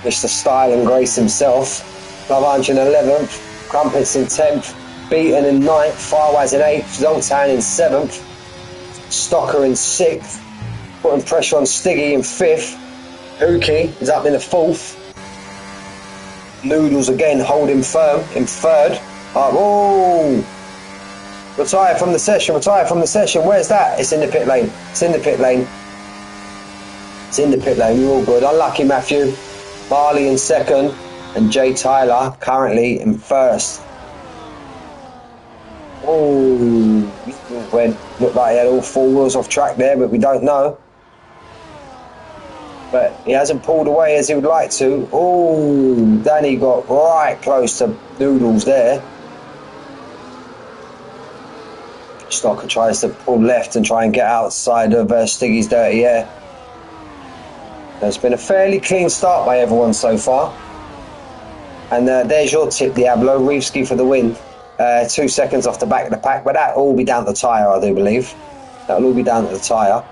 Mr. Style and Grace himself. Love 111th. Crumpets in 10th. Beaton in 9th. Farwaz in 8th. Zoltan in 7th. Stocker in 6th. Putting pressure on Stiggy in 5th. Hookie is up in the 4th. Noodles again holding firm in 3rd. Oh! Retire from the session. Where's that? It's in the pit lane. We're all good. Unlucky Matthew. Marley in 2nd. And Jay Tyler currently in 1st. Oh, looked like he had all 4 wheels off track there, but we don't know. But he hasn't pulled away as he would like to. Oh, Danny got right close to Noodles there. Stocker tries to pull left and try and get outside of Stiggy's dirty air. It's been a fairly clean start by everyone so far. And there's your tip, Diablo. Reevski for the win. 2 seconds off the back of the pack, but that'll all be down to the tyre, I do believe. That'll all be down to the tyre.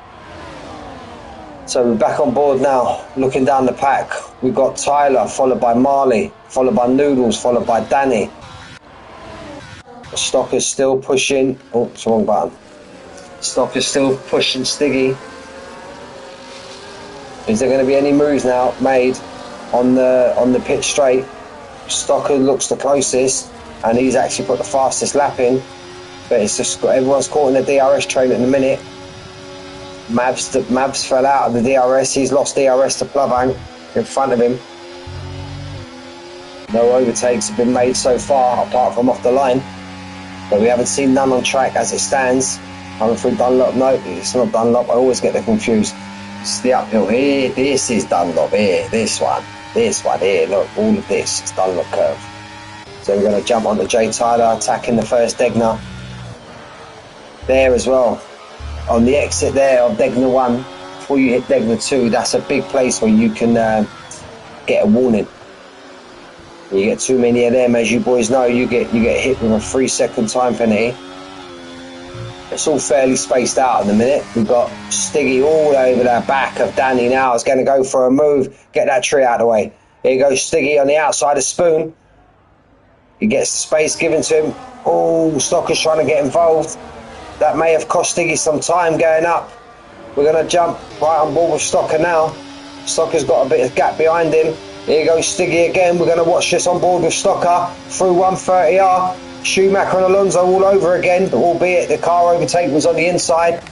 So we're back on board now, looking down the pack. We've got Tyler, followed by Marley, followed by Noodles, followed by Danny. Stocker's still pushing. Oh, it's the wrong button. Stocker's still pushing Stiggy. Is there going to be any moves now made on the pit straight? Stocker looks the closest, and he's actually put the fastest lap in. But it's just everyone's caught in the DRS train at the minute. Mavs fell out of the DRS. He's lost DRS to Plovang in front of him. No overtakes have been made so far, apart from off the line. But we haven't seen none on track as it stands. Coming through Dunlop. No, it's not Dunlop. I always get them confused. It's the uphill here. This is Dunlop here. This one here. Look, all of this is Dunlop curve. So we're going to jump onto Jay Tyler, attacking the first Degner. There as well. On the exit there of Degner 1, before you hit Degner 2, that's a big place where you can get a warning. You get too many of them, as you boys know, you get hit with a 3-second time penalty. It's all fairly spaced out in the minute. We've got Stiggy all over the back of Danny now. It's going to go for a move. Get that tree out of the way. Here goes Stiggy on the outside of Spoon. He gets the space given to him. Oh, Stocker's trying to get involved. That may have cost Stiggy some time going up. We're going to jump right on board with Stocker now. Stocker's got a bit of gap behind him. Here goes Stiggy again. We're going to watch this on board with Stocker through 130R. Schumacher and Alonso all over again, albeit the car overtake was on the inside.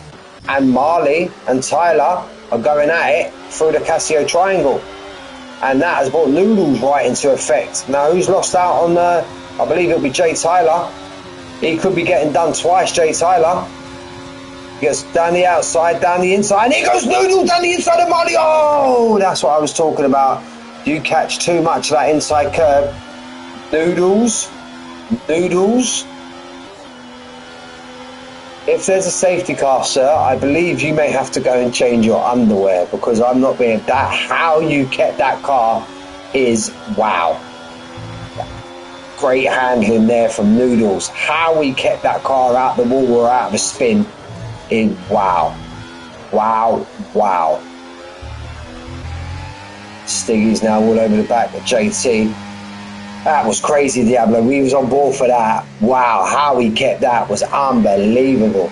And Marley and Tyler are going at it through the Casio Triangle. And that has brought Noodles right into effect. Now, who's lost out on, I believe it'll be Jay Tyler. He could be getting done twice, Jay Tyler. Gets down the outside, down the inside, and here goes Noodles down the inside of Marley. Oh, that's what I was talking about. You catch too much of that inside curve. Noodles. If there's a safety car, sir, I believe you may have to go and change your underwear, because I'm not being that. How you kept that car is wow. Great handling there from Noodles. How we kept that car out the wall or out of a spin is wow. Stiggy's now all over the back of JT. That was crazy, Diablo. We was on board for that. Wow, how he kept that was unbelievable.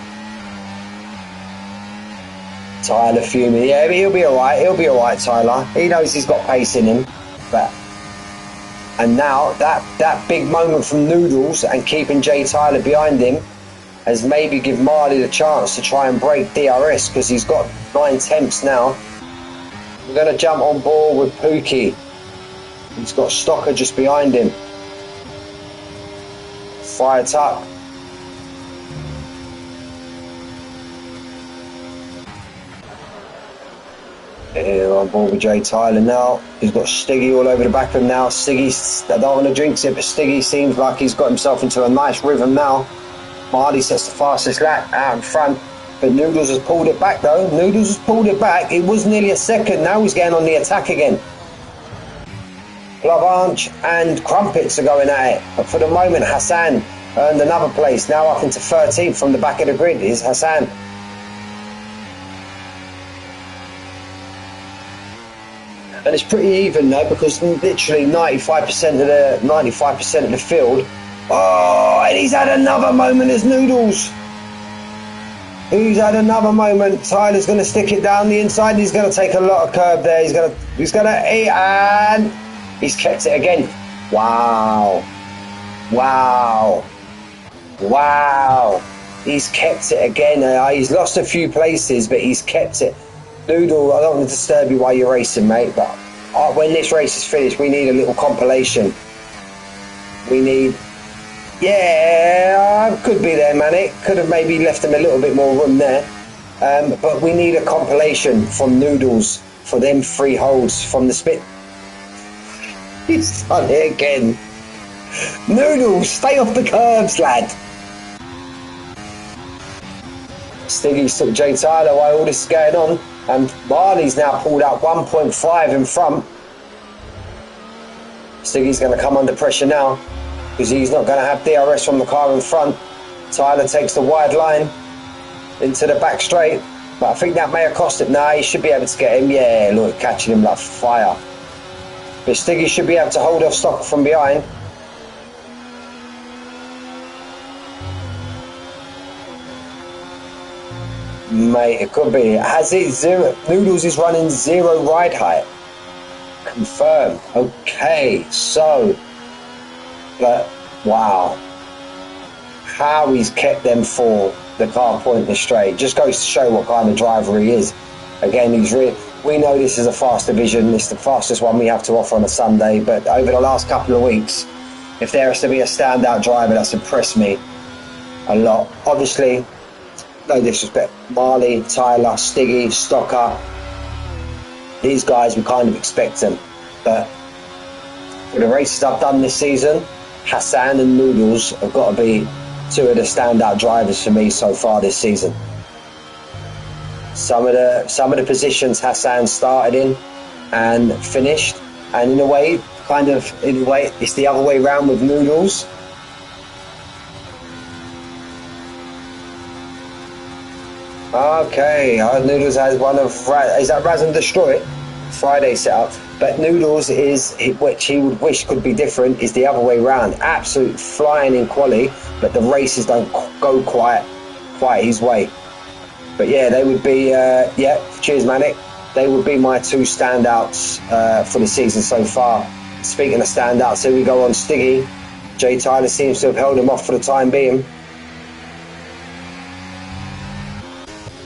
Tyler fuming. Yeah, but he'll be all right. He'll be all right, Tyler. He knows he's got pace in him. And now that big moment from Noodles and keeping Jay Tyler behind him has maybe give Marley the chance to try and break DRS, because he's got 9/10 now. We're going to jump on board with Pookie. He's got Stocker just behind him. Fired up. Here on board with Jay Tyler now. He's got Stiggy all over the back of him now. Stiggy, I don't want to jinx it, but Stiggy seems like he's got himself into a nice rhythm now. Marley sets the fastest lap out in front, but Noodles has pulled it back though. Noodles has pulled it back. It was nearly a second. Now he's getting on the attack again. Blancmange and Crumpets are going at it, but for the moment Hassan earned another place. Now up into 13th from the back of the grid is Hassan. And it's pretty even though, because literally 95% of the field. Oh, and he's had another moment as Noodles. He's had another moment. Tyler's going to stick it down the inside. He's going to take a lot of curb there. He's going to eat, and he's kept it again. Wow. Wow. Wow. He's kept it again. He's lost a few places, but he's kept it. Noodle, I don't want to disturb you while you're racing, mate, but when this race is finished, we need a little compilation. We need... Yeah, could be there, man. It could have maybe left him a little bit more room there. But we need a compilation from Noodles for them 3 holds from the spit. He's done it again. Noodles, stay off the curbs, lad. Stiggy took Jay Tyler while all this is going on, and Marley's now pulled out 1.5 in front. Stiggy's going to come under pressure now, because he's not going to have DRS from the car in front. Tyler takes the wide line into the back straight, but I think that may have cost him. Nah, he should be able to get him. Yeah, look, catching him like fire. But Stiggy should be able to hold off Stocker from behind. Mate, it could be. Has it zero? Noodles is running 0 ride height. Confirmed. Okay, so... But, wow. How he's kept them 4, the car pointing straight, just goes to show what kind of driver he is. Again, we know this is a fast division. It's the fastest one we have to offer on a Sunday, but over the last couple of weeks, if there has to be a standout driver that's impressed me a lot, obviously, no disrespect, Marley, Tyler, Stiggy, Stocker, these guys, we kind of expect them, but for the races I've done this season, Hassan and Noodles have got to be 2 of the standout drivers for me so far this season. Some of the positions Hassan started in and finished, and in a way, it's the other way around with Noodles. Okay, Noodles has one of... Is that Raz and Destroy? Friday setup. But Noodles is, which he would wish could be different, is the other way around. Absolute flying in quali, but the races don't go quite his way. But yeah, they would be... cheers, Manic. They would be my 2 standouts for the season so far. Speaking of standouts, here we go on Stiggy. Jay Tyler seems to have held him off for the time being.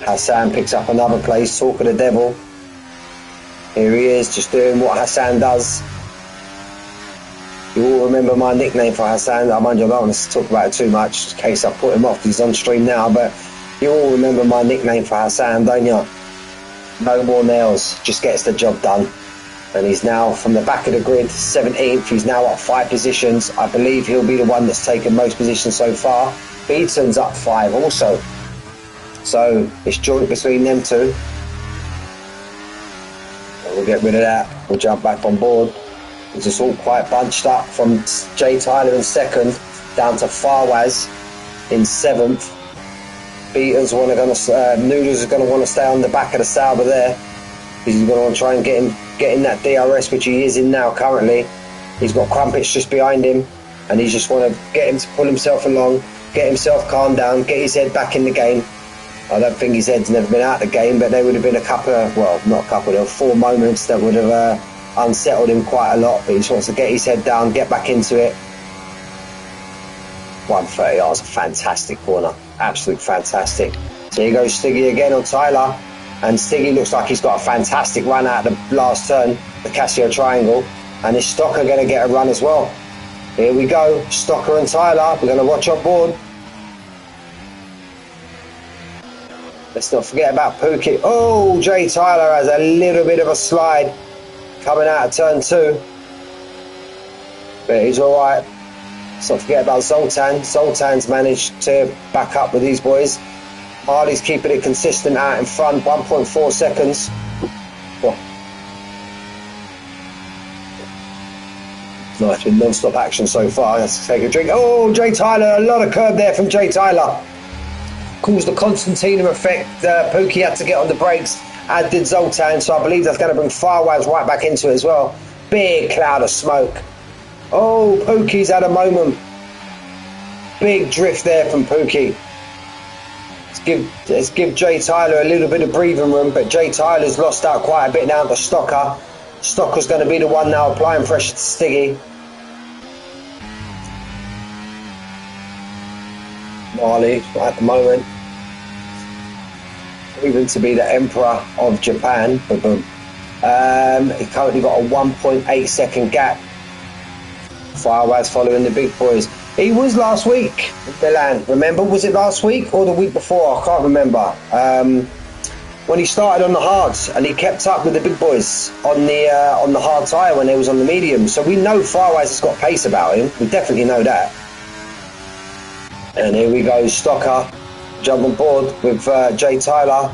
Hassan picks up another place, talk of the devil. Here he is, just doing what Hassan does. You all remember my nickname for Hassan. I don't want to talk about it too much in case I put him off. He's on stream now, but you all remember my nickname for Hassan, don't you? No more nails, just gets the job done. And he's now from the back of the grid, 17th. He's now up 5 positions. I believe he'll be the one that's taken most positions so far. Beaton's up 5 also. So it's joint between them 2. We'll get rid of that. We'll jump back on board. It's just all quite bunched up from Jay Tyler in 2nd down to Farwaz in 7th. Beatons Noodles is going to want to stay on the back of the Sauber there. He's going to want to try and get in that DRS, which he is in now currently. He's got Crumpets just behind him, and he just want to get him to pull himself along, get himself calmed down, get his head back in the game. I don't think his head's never been out of the game, but there would have been a couple of, well, not a couple, there were 4 moments that would have unsettled him quite a lot, but he just wants to get his head down, get back into it. 130 yards, a fantastic corner, absolute fantastic. So here goes Stiggy again on Tyler, and Stiggy looks like he's got a fantastic run out of the last turn, the Casio triangle, and his Stocker going to get a run as well. Here we go, Stocker and Tyler, we're going to watch on board. Let's not forget about Pookie. Oh, Jay Tyler has a little bit of a slide coming out of turn 2. But he's all right. Let's not forget about Zoltan. Zoltan's managed to back up with these boys. Marley's keeping it consistent out in front, 1.4 seconds. Oh. Nice, been non-stop action so far. Let's take a drink. Oh, Jay Tyler, a lot of curb there from Jay Tyler. Caused the Constantina effect. Pookie had to get on the brakes, as did Zoltan, so I believe that's going to bring Firewise right back into it as well. Big cloud of smoke. Oh, Pookie's had a moment. Big drift there from Pookie. Let's give Jay Tyler a little bit of breathing room, but Jay Tyler's lost out quite a bit now to Stocker. Stocker's going to be the one now applying pressure to Stiggy. Marley at the moment proving to be the Emperor of Japan. He currently got a 1.8 second gap. Firewise following the big boys. He was last week in Milan. Remember, was it last week or the week before? I can't remember. When he started on the hards, and he kept up with the big boys on the hard tyre when they was on the medium. So we know Firewise has got pace about him. We definitely know that. And here we go, Stocker, jump on board with Jay Tyler.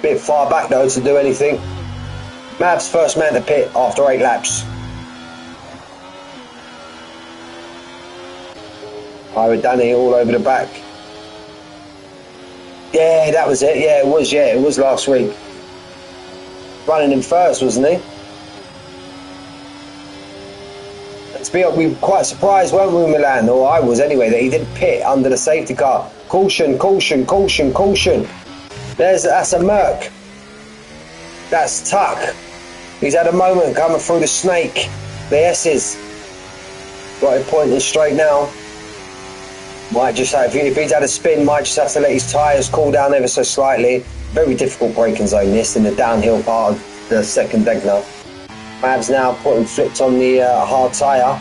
Bit far back though to do anything. Mav's first man to pit after 8 laps. Pirate Danny all over the back. Yeah, that was it. Yeah, it was last week. Running in first, wasn't he? We were quite surprised, weren't we, Milan? Or I was anyway, that he didn't pit under the safety car. Caution, caution, caution, caution. That's a Merc. That's Tuck. He's had a moment coming through the snake. The S's. Got it pointing straight now. Might just have, if he's had a spin, might just have to let his tyres cool down ever so slightly. Very difficult braking zone this in the downhill part of the second Degner. Mav's now putting flipped on the hard tyre.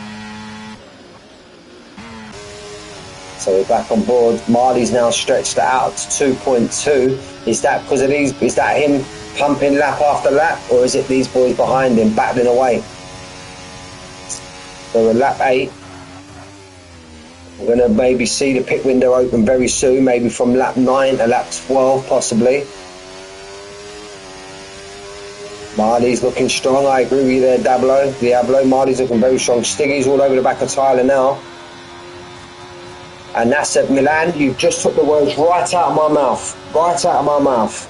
So we're back on board. Marley's now stretched it out to 2.2. Is that because of these? Is that him pumping lap after lap, or is it these boys behind him battling away? So we're lap 8. We're going to maybe see the pit window open very soon, maybe from lap 9 to lap 12 possibly. Marley's looking strong. I agree with you there, Diablo. Marley's looking very strong. Stiggy's all over the back of Tyler now. And that's it, Milan. You've just took the words right out of my mouth. Right out of my mouth.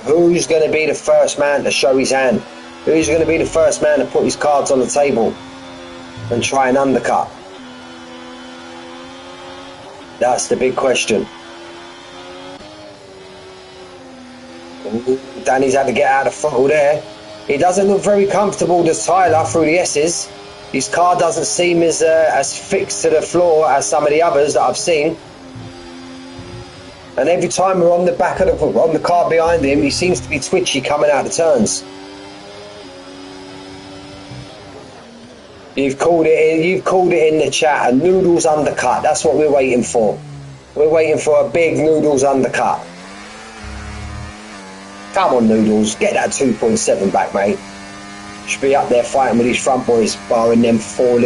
Who's going to be the first man to show his hand? Who's going to be the first man to put his cards on the table and try and undercut? That's the big question. Danny's had to get out of throttle there. He doesn't look very comfortable, does Tyler, through the S's. His car doesn't seem as fixed to the floor as some of the others that I've seen. And every time we're on the back of on the car behind him, he seems to be twitchy coming out of the turns. You've called it in the chat, a Noodles undercut. That's what we're waiting for. We're waiting for a big Noodles undercut. Come on, Noodles, get that 2.7 back, mate. Should be up there fighting with these front boys, barring them four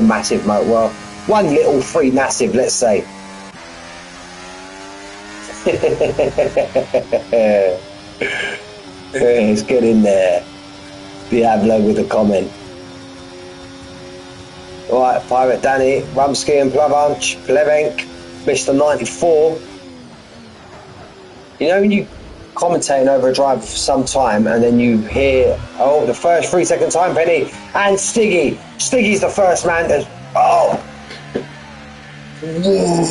massive, mate. Well, 1 little, 3 massive, let's say. Let's get in there. Diablo with a comment. Alright, Pirate Danny, Rumsky and Plevenk, Mr. 94. You know, when you commentating over a drive for some time, and then you hear, oh, the first 3-second time penny, and Stiggy's the first man to, oh, whoa,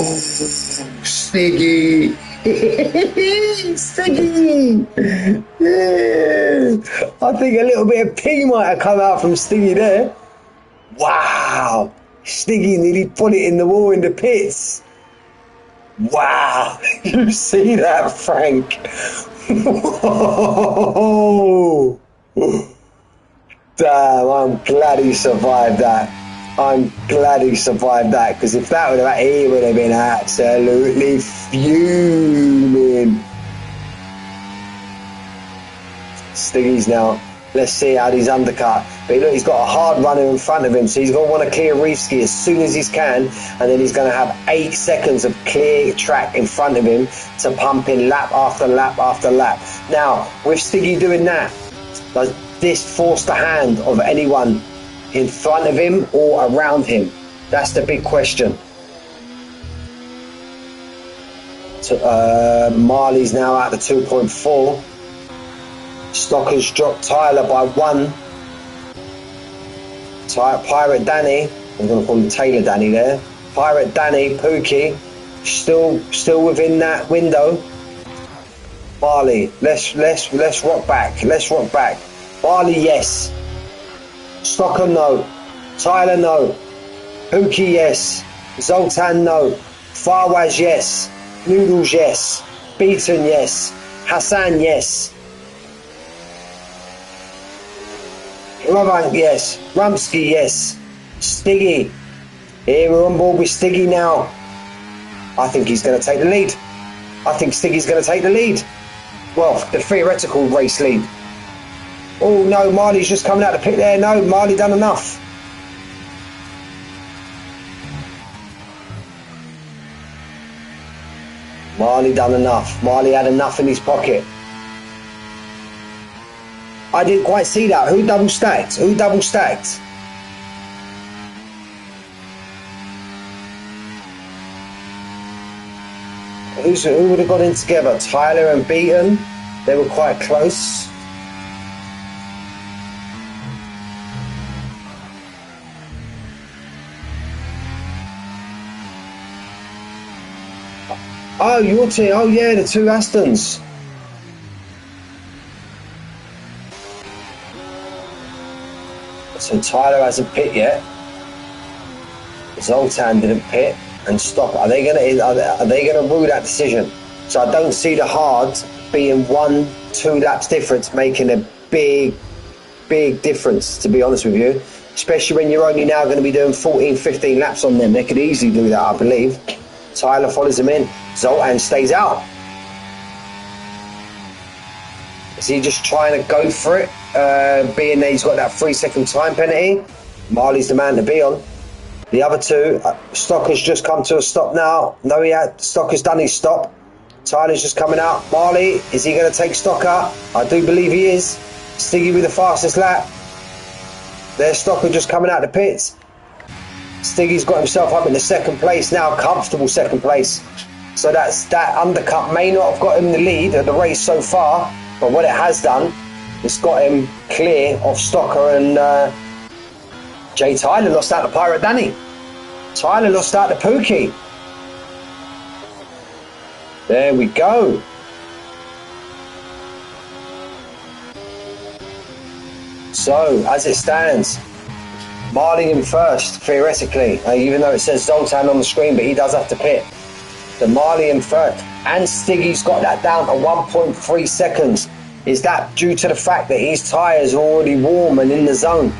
Stiggy. Stiggy. Yeah. I think a little bit of pee might have come out from Stiggy there. Wow. Stiggy nearly put it in the wall in the pits. Wow. You see that, Frank? Whoa. Damn, I'm glad he survived that. I'm glad he survived that, because if that would have happened, he would have been absolutely fuming. Stiggy's now. Let's see how he's undercut. But look, he's got a hard runner in front of him, so he's going to want to clear Reefsky as soon as he can, and then he's going to have 8 seconds of clear track in front of him to pump in lap after lap after lap. Now, with Stiggy doing that, does this force the hand of anyone in front of him or around him? That's the big question. So, Marley's now at the 2.4. Stocker's dropped Tyler by 1. Pirate Danny, I'm going to call him Taylor Danny there. Pirate Danny, Pookie, still within that window. Marley, let's rock back. Let's rock back. Marley, yes. Stocker, no. Tyler, no. Pookie, yes. Zoltan, no. Farwaz, yes. Noodles, yes. Beaton, yes. Hassan, yes. Ravank, yes. Rumsky, yes. Stiggy. Here we're on board with Stiggy now. I think he's going to take the lead. I think Stiggy's going to take the lead. Well, the theoretical race lead. Oh no, Marley's just coming out the pit there. No, Marley done enough. Marley done enough. Marley had enough in his pocket. I didn't quite see that. Who double stacked? Who double stacked? Who would have got in together? Tyler and Beaton. They were quite close. Oh, your team. Oh yeah, the 2 Astons. So Tyler hasn't pit yet. Zoltan didn't pit, and stop. Are they gonna rule that decision? So I don't see the hard being 1-2 laps difference making a big difference, to be honest with you. Especially when you're only now going to be doing 14-15 laps on them. They could easily do that, I believe. Tyler follows him in. Zoltan stays out. Is he just trying to go for it? Being that he's got that 3-second time penalty. Marley's the man to be on. The other 2, Stocker's just come to a stop now. No, Stocker's done his stop. Tyler's just coming out. Marley, is he going to take Stocker? I do believe he is. Stiggy with the fastest lap. There's Stocker just coming out the pits. Stiggy's got himself up in the 2nd place now, comfortable 2nd place. So that undercut may not have got him the lead of the race so far, but what it has done, it's got him clear of Stocker, and Jay Tyler lost out to Pirate Danny. Tyler lost out to Pookie. There we go. So, as it stands, Marley in first, theoretically, even though it says Zoltan on the screen, but he does have to pit. The Marley in third, and Stiggy's got that down to 1.3 seconds. Is that due to the fact that his tyres are already warm and in the zone?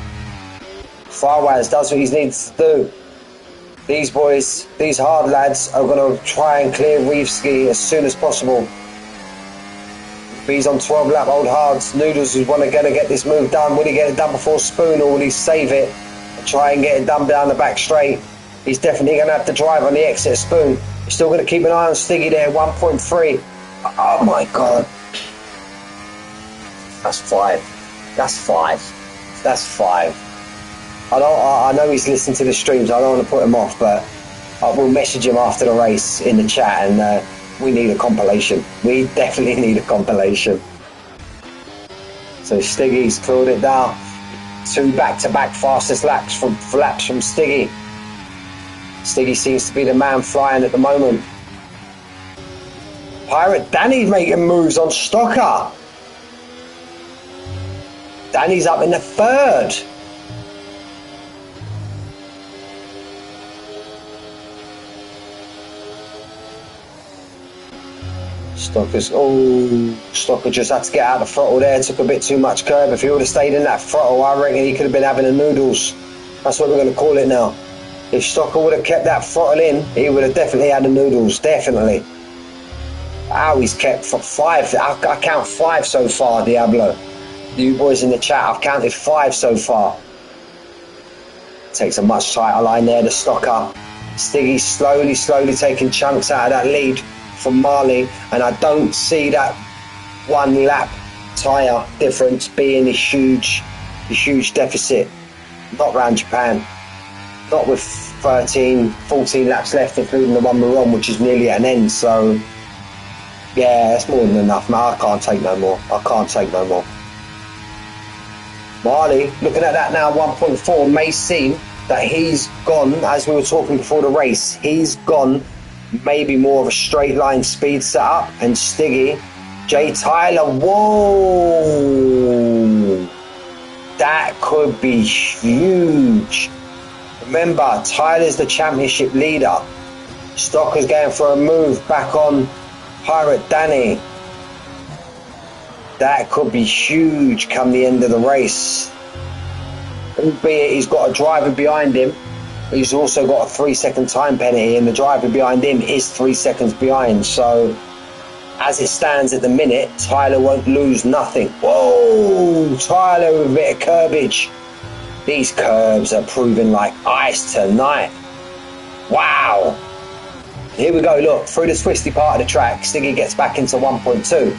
Farwaz does what he needs to do. These boys, these hard lads, are going to try and clear Reefsky as soon as possible. He's on 12 lap old hards. Noodles is going to get this move done. Will he get it done before Spoon, or will he save it and try and get it done down the back straight? He's definitely going to have to drive on the exit Spoon. He's still going to keep an eye on Stiggy there, 1.3. Oh my God. That's 5. That's 5. That's 5. I know he's listening to the streams. I don't want to put him off, but I will message him after the race in the chat and We need a compilation. We definitely need a compilation. So Stiggy's clawed it down. 2 back-to-back fastest laps from Stiggy. Stiggy seems to be the man flying at the moment. Pirate Danny's making moves on Stocker. Danny's up in the 3rd. Stocker just had to get out of the throttle there. Took a bit too much curb. If he would have stayed in that throttle, I reckon he could have been having the noodles. That's what we're going to call it now. If Stocker would have kept that throttle in, he would have definitely had the noodles. Definitely. How he's kept for 5. I count 5 so far, Diablo. You boys in the chat, I've counted 5 so far. Takes a much tighter line there, the Stocker. Stiggy slowly taking chunks out of that lead from Marley, and I don't see that 1 lap tyre difference being a huge deficit. Not round Japan. Not with 13, 14 laps left, including the one we're on, which is nearly at an end. So, yeah, that's more than enough, man. I can't take no more. Marley, looking at that now, 1.4, may seem that he's gone, as we were talking before the race, he's gone maybe more of a straight line speed setup, and Stiggy, Jay Tyler, whoa, that could be huge. Remember, Tyler's the championship leader. Stocker's going for a move back on Pirate Danny. That could be huge come the end of the race. Albeit he's got a driver behind him, he's also got a 3-second time penalty, and the driver behind him is 3 seconds behind. So, as it stands at the minute, Tyler won't lose nothing. Whoa, Tyler with a bit of curbage. These curbs are proving like ice tonight. Wow. Here we go, look, through the twisty part of the track, Stiggy gets back into 1.2.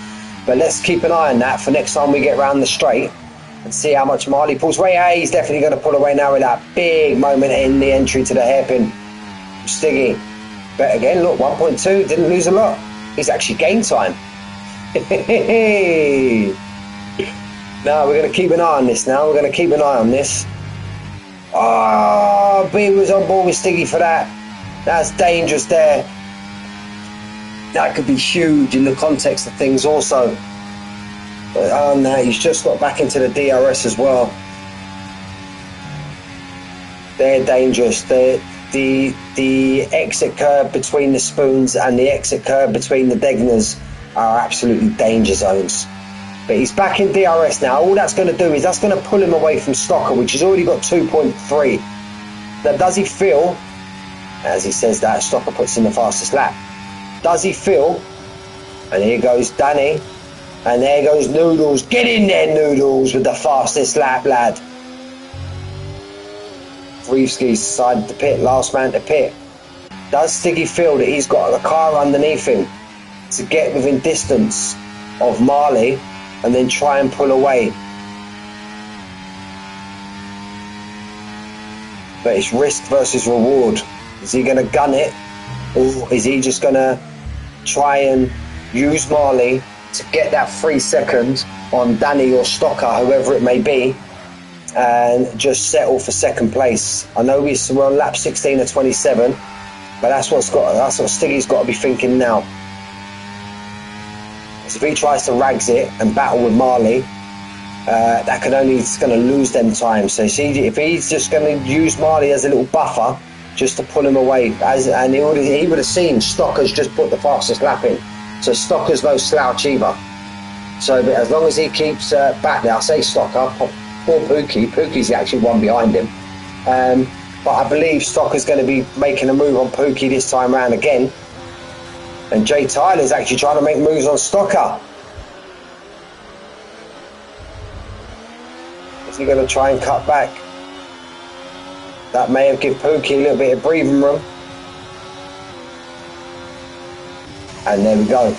But let's keep an eye on that for next time we get round the straight and see how much Marley pulls away. Yeah, he's definitely going to pull away now with that big moment in the entry to the hairpin. Stiggy. But again, look, 1.2, didn't lose a lot. He's actually gained time. No, we're going to keep an eye on this now. Oh, B was on board with Stiggy for that. That's dangerous there. That could be huge in the context of things also. But no, he's just got back into the DRS as well. They're dangerous. The exit curve between the spoons and the exit curve between the Degners are absolutely danger zones. But he's back in DRS now. All that's going to do is that's going to pull him away from Stocker, which has already got 2.3. Now, does he feel, as he says that, Stocker puts in the fastest lap, does he feel, and here goes Danny, and there goes Noodles, get in there Noodles with the fastest lap, lad. Reevski's decided to pit, last man to pit. Does Stiggy feel that he's got a car underneath him to get within distance of Marley and then try and pull away? But it's risk versus reward. Is he going to gun it, or is he just going to try and use Marley to get that 3 seconds on Danny or Stocker, whoever it may be, and just settle for second place? I know we're on lap 16 of 27, but that's what Stiggy's got to be thinking now. Because if he tries to rags it and battle with Marley, it's going to lose them time. So if he's just going to use Marley as a little buffer just to pull him away, and he would have seen Stocker's just put the fastest lap in, so Stocker's no slouch either. So but as long as he keeps back there, I say Stocker, poor Pookie's actually one behind him, but I believe Stocker's going to be making a move on Pookie this time round again, and Jay Tyler's actually trying to make moves on Stocker. Is he going to try and cut back? That may have given Pookie a little bit of breathing room. And there we go.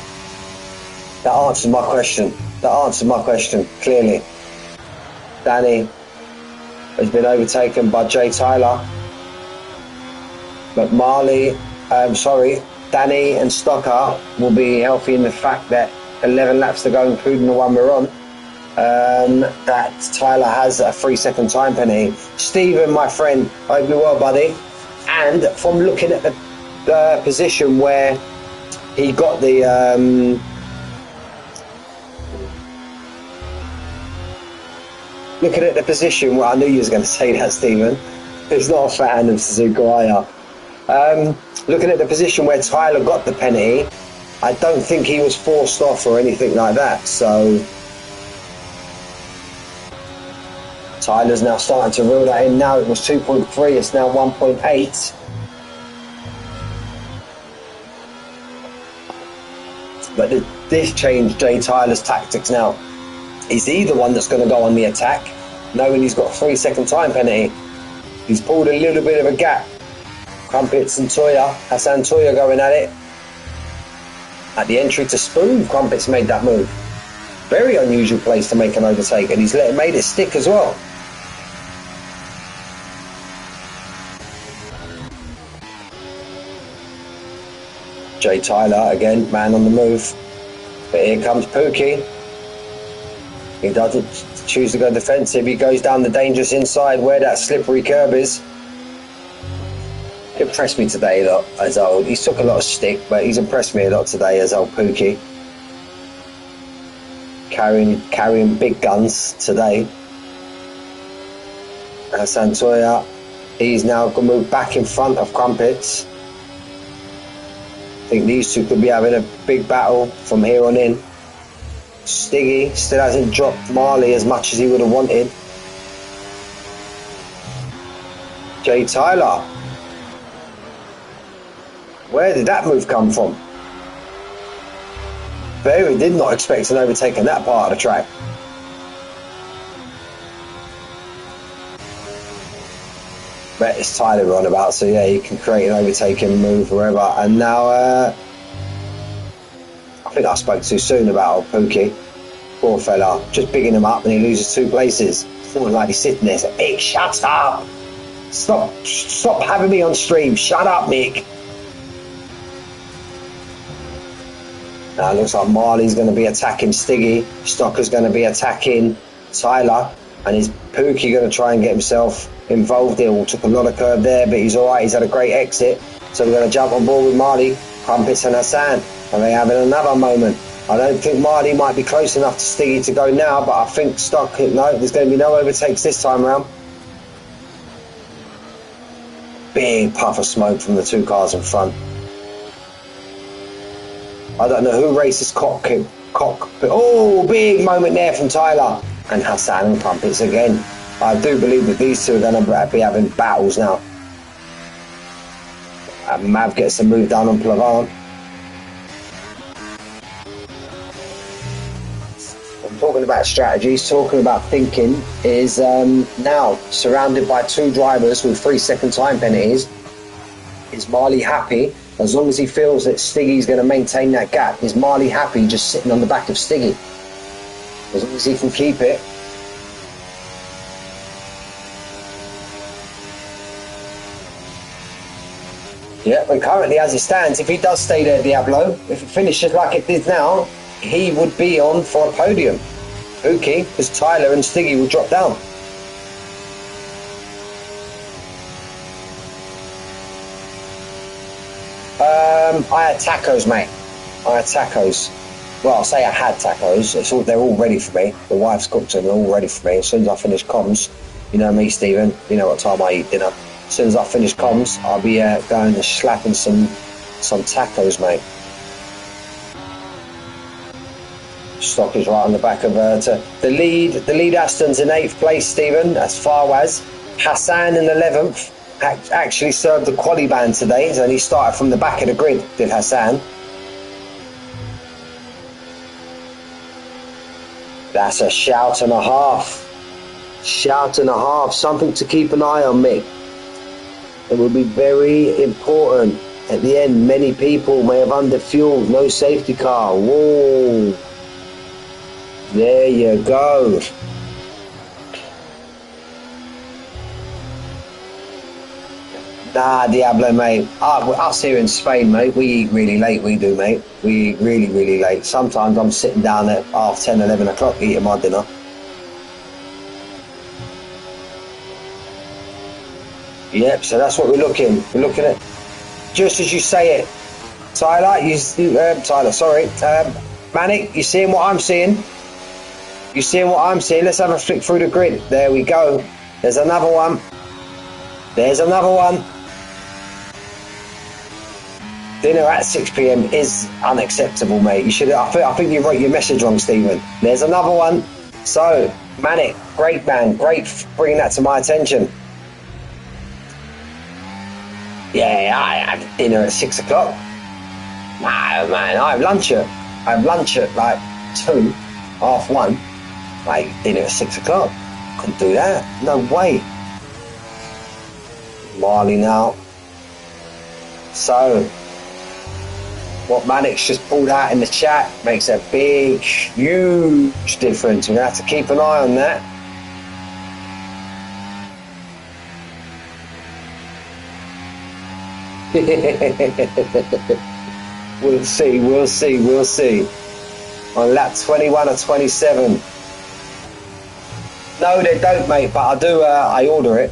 That answers my question. Clearly. Danny has been overtaken by Jay Tyler. But Marley, Danny and Stocker will be healthy in the fact that 11 laps to go, including the one we're on. That Tyler has a 3-second time penalty. Stephen, my friend, I hope you're well, buddy. And from looking at the position where he got the looking at the position where I knew you was going to say that, Stephen. He's not a fan of Suzuka, are you? Looking at the position where Tyler got the penalty, I don't think he was forced off or anything like that. So Tyler's now starting to reel that in now. It was 2.3, it's now 1.8. But this changed Jay Tyler's tactics now. He's either one that's going to go on the attack, knowing he's got a 3-second time penalty. He's pulled a little bit of a gap. Crumpets and Toya, Hassan Toya going at it. At the entry to Spoon, Crumpets made that move. Very unusual place to make an overtake, and he's made it stick as well. Jay Tyler again, man on the move. But here comes Pookie. He doesn't choose to go defensive. He goes down the dangerous inside where that slippery curb is. He impressed me today a lot as old. He's took a lot of stick, but he's impressed me a lot today as old Pookie. Carrying big guns today. Santoya, he's now going to move back in front of Crumpets. I think these two could be having a big battle from here on in. Stiggy still hasn't dropped Marley as much as he would have wanted. Jay Tyler. Where did that move come from? Very did not expect an overtake in that part of the track. But it's Tyler we're on about, so yeah, he can create an overtaking move wherever. And now, I think I spoke too soon about Pookie. Poor fella, just bigging him up and he loses 2 places. It's not like he's sitting there saying, Mick, shut up! Stop having me on stream, shut up, Mick! Now it looks like Marley's going to be attacking Stiggy, Stocker's going to be attacking Tyler, and is Pookie going to try and get himself involved here? Took a lot of curve there, but he's alright, he's had a great exit. So we're going to jump on board with Marley, Crumpets and Hassan. And they're having another moment. I don't think Marley might be close enough to Stiggy to go now, but I think no, there's going to be no overtakes this time round. Big puff of smoke from the 2 cars in front. I don't know who races cockpit. Oh, big moment there from Tyler. And Hassan and Crumpets again. I do believe that these two are going to be having battles now. And Mav gets a move down on Plavant. I'm talking about strategies, talking about thinking, is now surrounded by 2 drivers with 3-second time penalties. Is Marley happy? As long as he feels that Stiggy's going to maintain that gap, is Marley happy just sitting on the back of Stiggy? As long as he can keep it. Yeah, and currently as it stands, if he does stay there, Diablo, if it finishes like it did now, he would be on for a podium. Pookie, because Tyler and Stiggy will drop down. I had tacos, mate. I had tacos. Well, I'll say I had tacos. They're all ready for me. The wife's cooked them. They're all ready for me. As soon as I finish comms, you know me, Stephen. You know what time I eat dinner. As soon as I finish comms, I'll be going and slapping some tacos, mate. Stocker's right on the back of the lead Aston's in 8th place, Stephen. That's Farwaz. Hassan in 11th. Actually served the quali ban today, and he started from the back of the grid, did Hassan. That's a shout and a half. Shout and a half. Something to keep an eye on, Mick. It will be very important. At the end, many people may have underfueled, no safety car. Whoa. There you go. Nah, Diablo, mate. Us here in Spain, mate, we eat really late, we do, mate. We eat really, really late. Sometimes I'm sitting down at half 10, 11 o'clock eating my dinner. Yep, so that's what we're looking. We're looking at, just as you say it, Tyler, Tyler, sorry. Manic, you seeing what I'm seeing? You seeing what I'm seeing? Let's have a flick through the grid. There we go. There's another one. There's another one. Dinner at 6 p.m. is unacceptable, mate. You should. I think you wrote your message wrong, Stephen. There's another one. So, Manic, great man, great for bringing that to my attention. Yeah, I had dinner at 6 o'clock. No, man, I have lunch at like 2, half 1. Like dinner at 6 o'clock. Couldn't do that. No way. Marley now. So, what Manic's just pulled out in the chat makes a big, huge difference. We're going to have to keep an eye on that. We'll see. On lap 21 or 27. No, they don't, mate, but I do, I order it.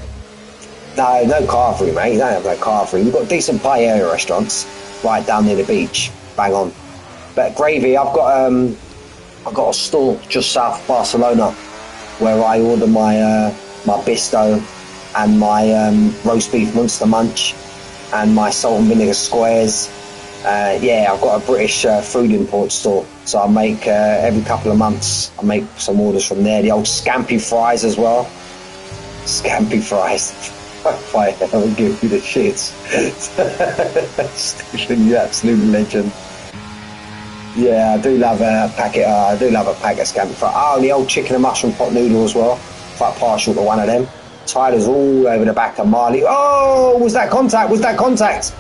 No car free, mate. You don't have no car free. We've got decent paella restaurants right down near the beach. Bang on. But gravy, I've got a store just south of Barcelona where I order my my bisto and my roast beef Munster Munch and my salt and vinegar squares. Yeah, I've got a British food import store, so I make every couple of months I make some orders from there. The old Scampi fries as well. Scampi fries. If I ever give you the shits. Stephen, you absolute legend. Yeah, I do love a packet. I do love a packet of Scampi fries. Oh, the old chicken and mushroom pot noodle as well. Quite partial to one of them. Tyler's all over the back of Marley. Oh, was that contact? Was that contact?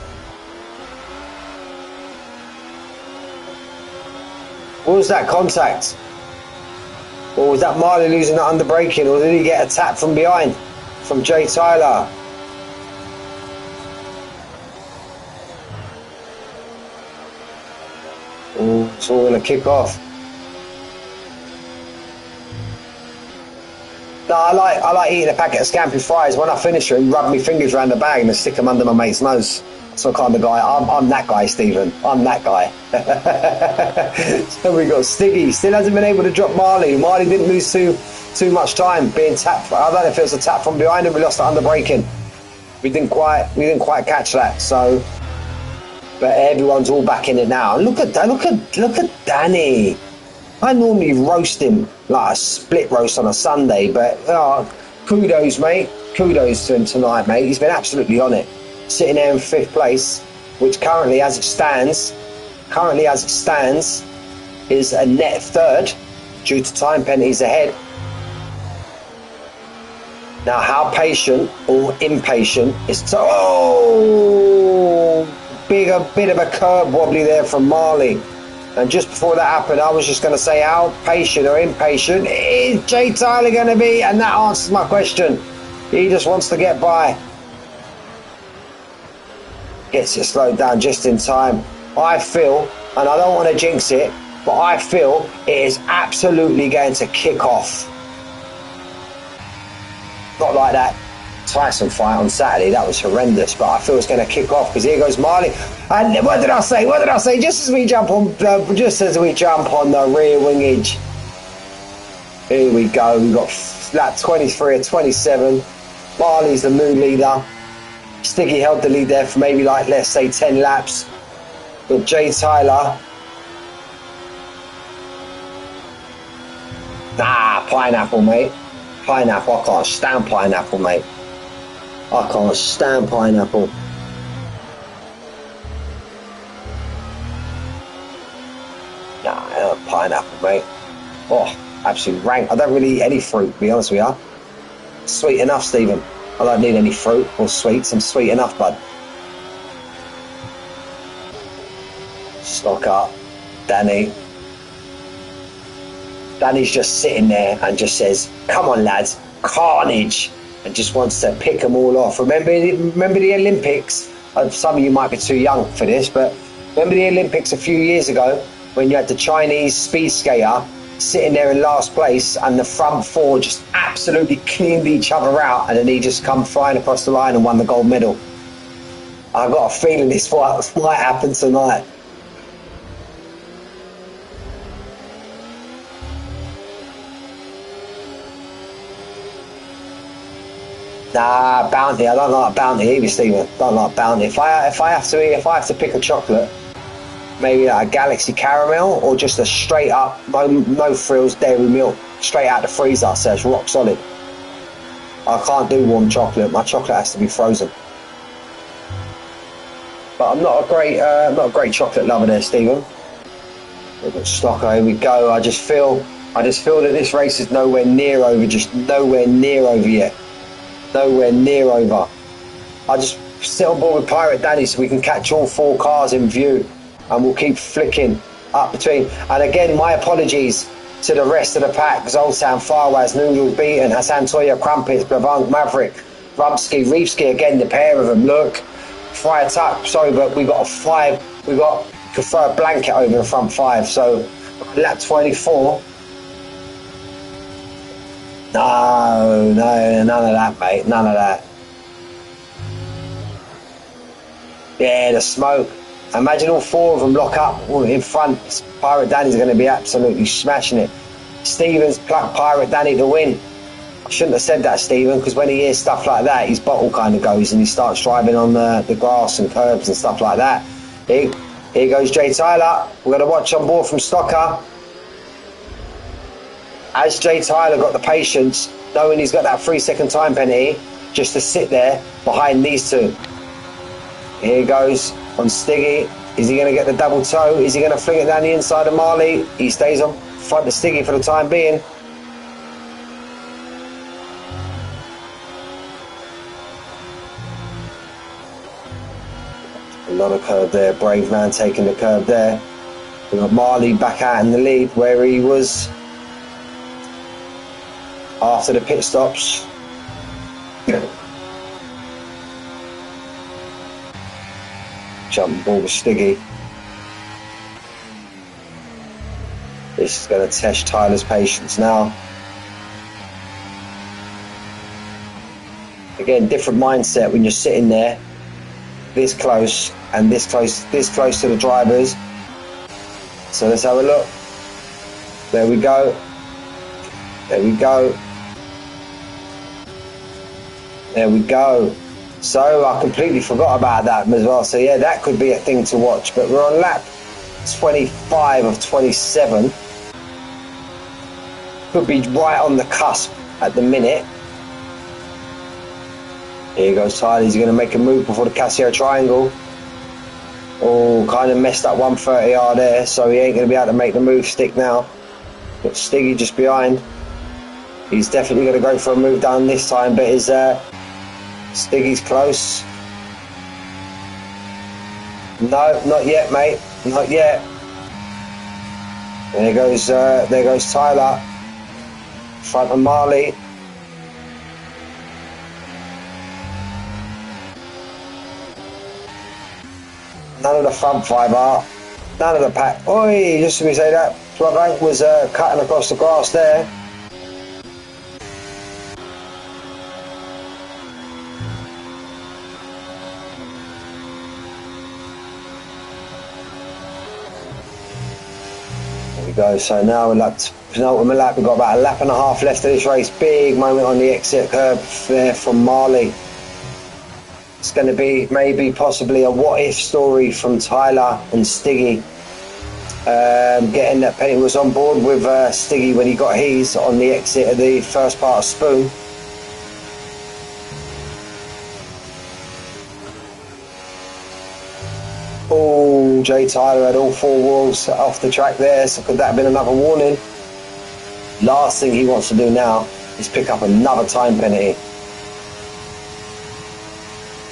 Was that contact? Or was that Marley losing that under braking? Or did he get a tap from behind? From Jay Tyler. Oh, it's all going to kick off. No, I like eating a packet of Scampi fries. When I finish them, rub my fingers around the bag and then stick them under my mate's nose. That's the kind of guy. I'm that guy, Stephen. I'm that guy. So we got Stiggy. Still hasn't been able to drop Marley. Marley didn't lose too much time being tapped. I don't know if it was a tap from behind him. We lost it under braking. We didn't quite catch that. So, but everyone's all back in it now. Look at that. Look at Danny. I normally roast him like a split roast on a Sunday, but kudos, mate. Kudos to him tonight, mate. He's been absolutely on it. Sitting there in 5th place, which currently as it stands, is a net 3rd due to time penalties ahead. Now, how patient or impatient is bit of a curb wobbly there from Marley. And just before that happened, I was just going to say, how patient or impatient is Jay Tyler going to be? And that answers my question. He just wants to get by. Gets it slowed down just in time. I feel, and I don't want to jinx it, but I feel it is absolutely going to kick off. Not like that Tyson fight on Saturday, that was horrendous, but I feel it's going to kick off because here goes Marley. And what did I say? Just as we jump on the rear wingage. Here we go. We've got lap 23 or 27. Marley's the new leader. Stiggy held the lead there for maybe like, let's say 10 laps. But Jay Tyler. Pineapple, mate. Pineapple. I can't stand pineapple, mate. I can't stand pineapple. Pineapple, mate. Oh, absolute rank. I don't really eat any fruit, to be honest with you. Sweet enough, Stephen. I don't need any fruit or sweets. I'm sweet enough, bud. Stock up. Danny. Danny's just sitting there and just says, come on, lads. Carnage. and just wants to pick them all off. Remember the Olympics? Some of you might be too young for this, but remember the Olympics a few years ago when you had the Chinese speed skater sitting there in last place and the front four just absolutely cleaned each other out, and then he just come flying across the line and won the gold medal. I've got a feeling this might happen tonight. Nah, Bounty. I don't like Bounty either, Stephen. Don't like Bounty. If I have to pick a chocolate, maybe a Galaxy Caramel or just a straight up no frills dairy milk straight out the freezer, so it's rock solid. I can't do warm chocolate. My chocolate has to be frozen. But I'm not a great chocolate lover there, Stephen. Look at Stocker, here we go. I just feel that this race is nowhere near over, just nowhere near over yet. Nowhere near over. I just sit on board with Pirate Danny so we can catch all 4 cars in view, and we'll keep flicking up between. And again, my apologies to the rest of the pack: Zoltan, Farwaz, Noodles, Beaten, Hassan Toya, Crumpets, Blavank, Maverick, Rumsky, Reefsky, again the pair of them. Look, Fire Tuck, sorry, but we got prefer a blanket over the front 5. So lap 24. No, none of that, mate. None of that. Yeah, the smoke. Imagine all 4 of them lock up in front. Pirate Danny's going to be absolutely smashing it. Stevens plucked Pirate Danny to win. I shouldn't have said that, Stephen, because when he hears stuff like that, his bottle kind of goes and he starts driving on the grass and curbs and stuff like that. Here goes Jay Tyler. We're going to watch on board from Stocker. Has Jay Tyler got the patience, knowing he's got that 3-second time penalty, just to sit there behind these 2? Here he goes on Stiggy. Is he going to get the double toe? Is he going to fling it down the inside of Marley? He stays on front of Stiggy for the time being. A lot of curve there. Brave man taking the curve there. We've got Marley back out in the lead where he was after the pit stops. Jump ball with Stiggy. This is going to test Tyler's patience now. Again, different mindset when you're sitting there this close and this close to the drivers. So let's have a look. There we go. There we go. There we go. So I completely forgot about that as well. So yeah, that could be a thing to watch. But we're on lap 25 of 27. Could be right on the cusp at the minute. Here goes Tyler. He's going to make a move before the Casio triangle. Oh, kind of messed up 130R there. So he ain't going to be able to make the move stick now. Got Stiggy just behind. He's definitely going to go for a move down this time. But his Stiggy's close. No, not yet, mate. Not yet. There goes Tyler. Front of Marley. None of the front 5 are. None of the pack. Oi, just to say that, Blavank was cutting across the grass there. Go. So now we're like penultimate lap. We've got about a lap and a half left of this race. Big moment on the exit curb there from Marley. It's going to be maybe possibly a what if story from Tyler and Stiggy. Getting that penny was on board with Stiggy when he got his on the exit of the first part of Spoon. Oh, Jay Tyler had all 4 wheels off the track there, so could that have been another warning? Last thing he wants to do now is pick up another time penalty.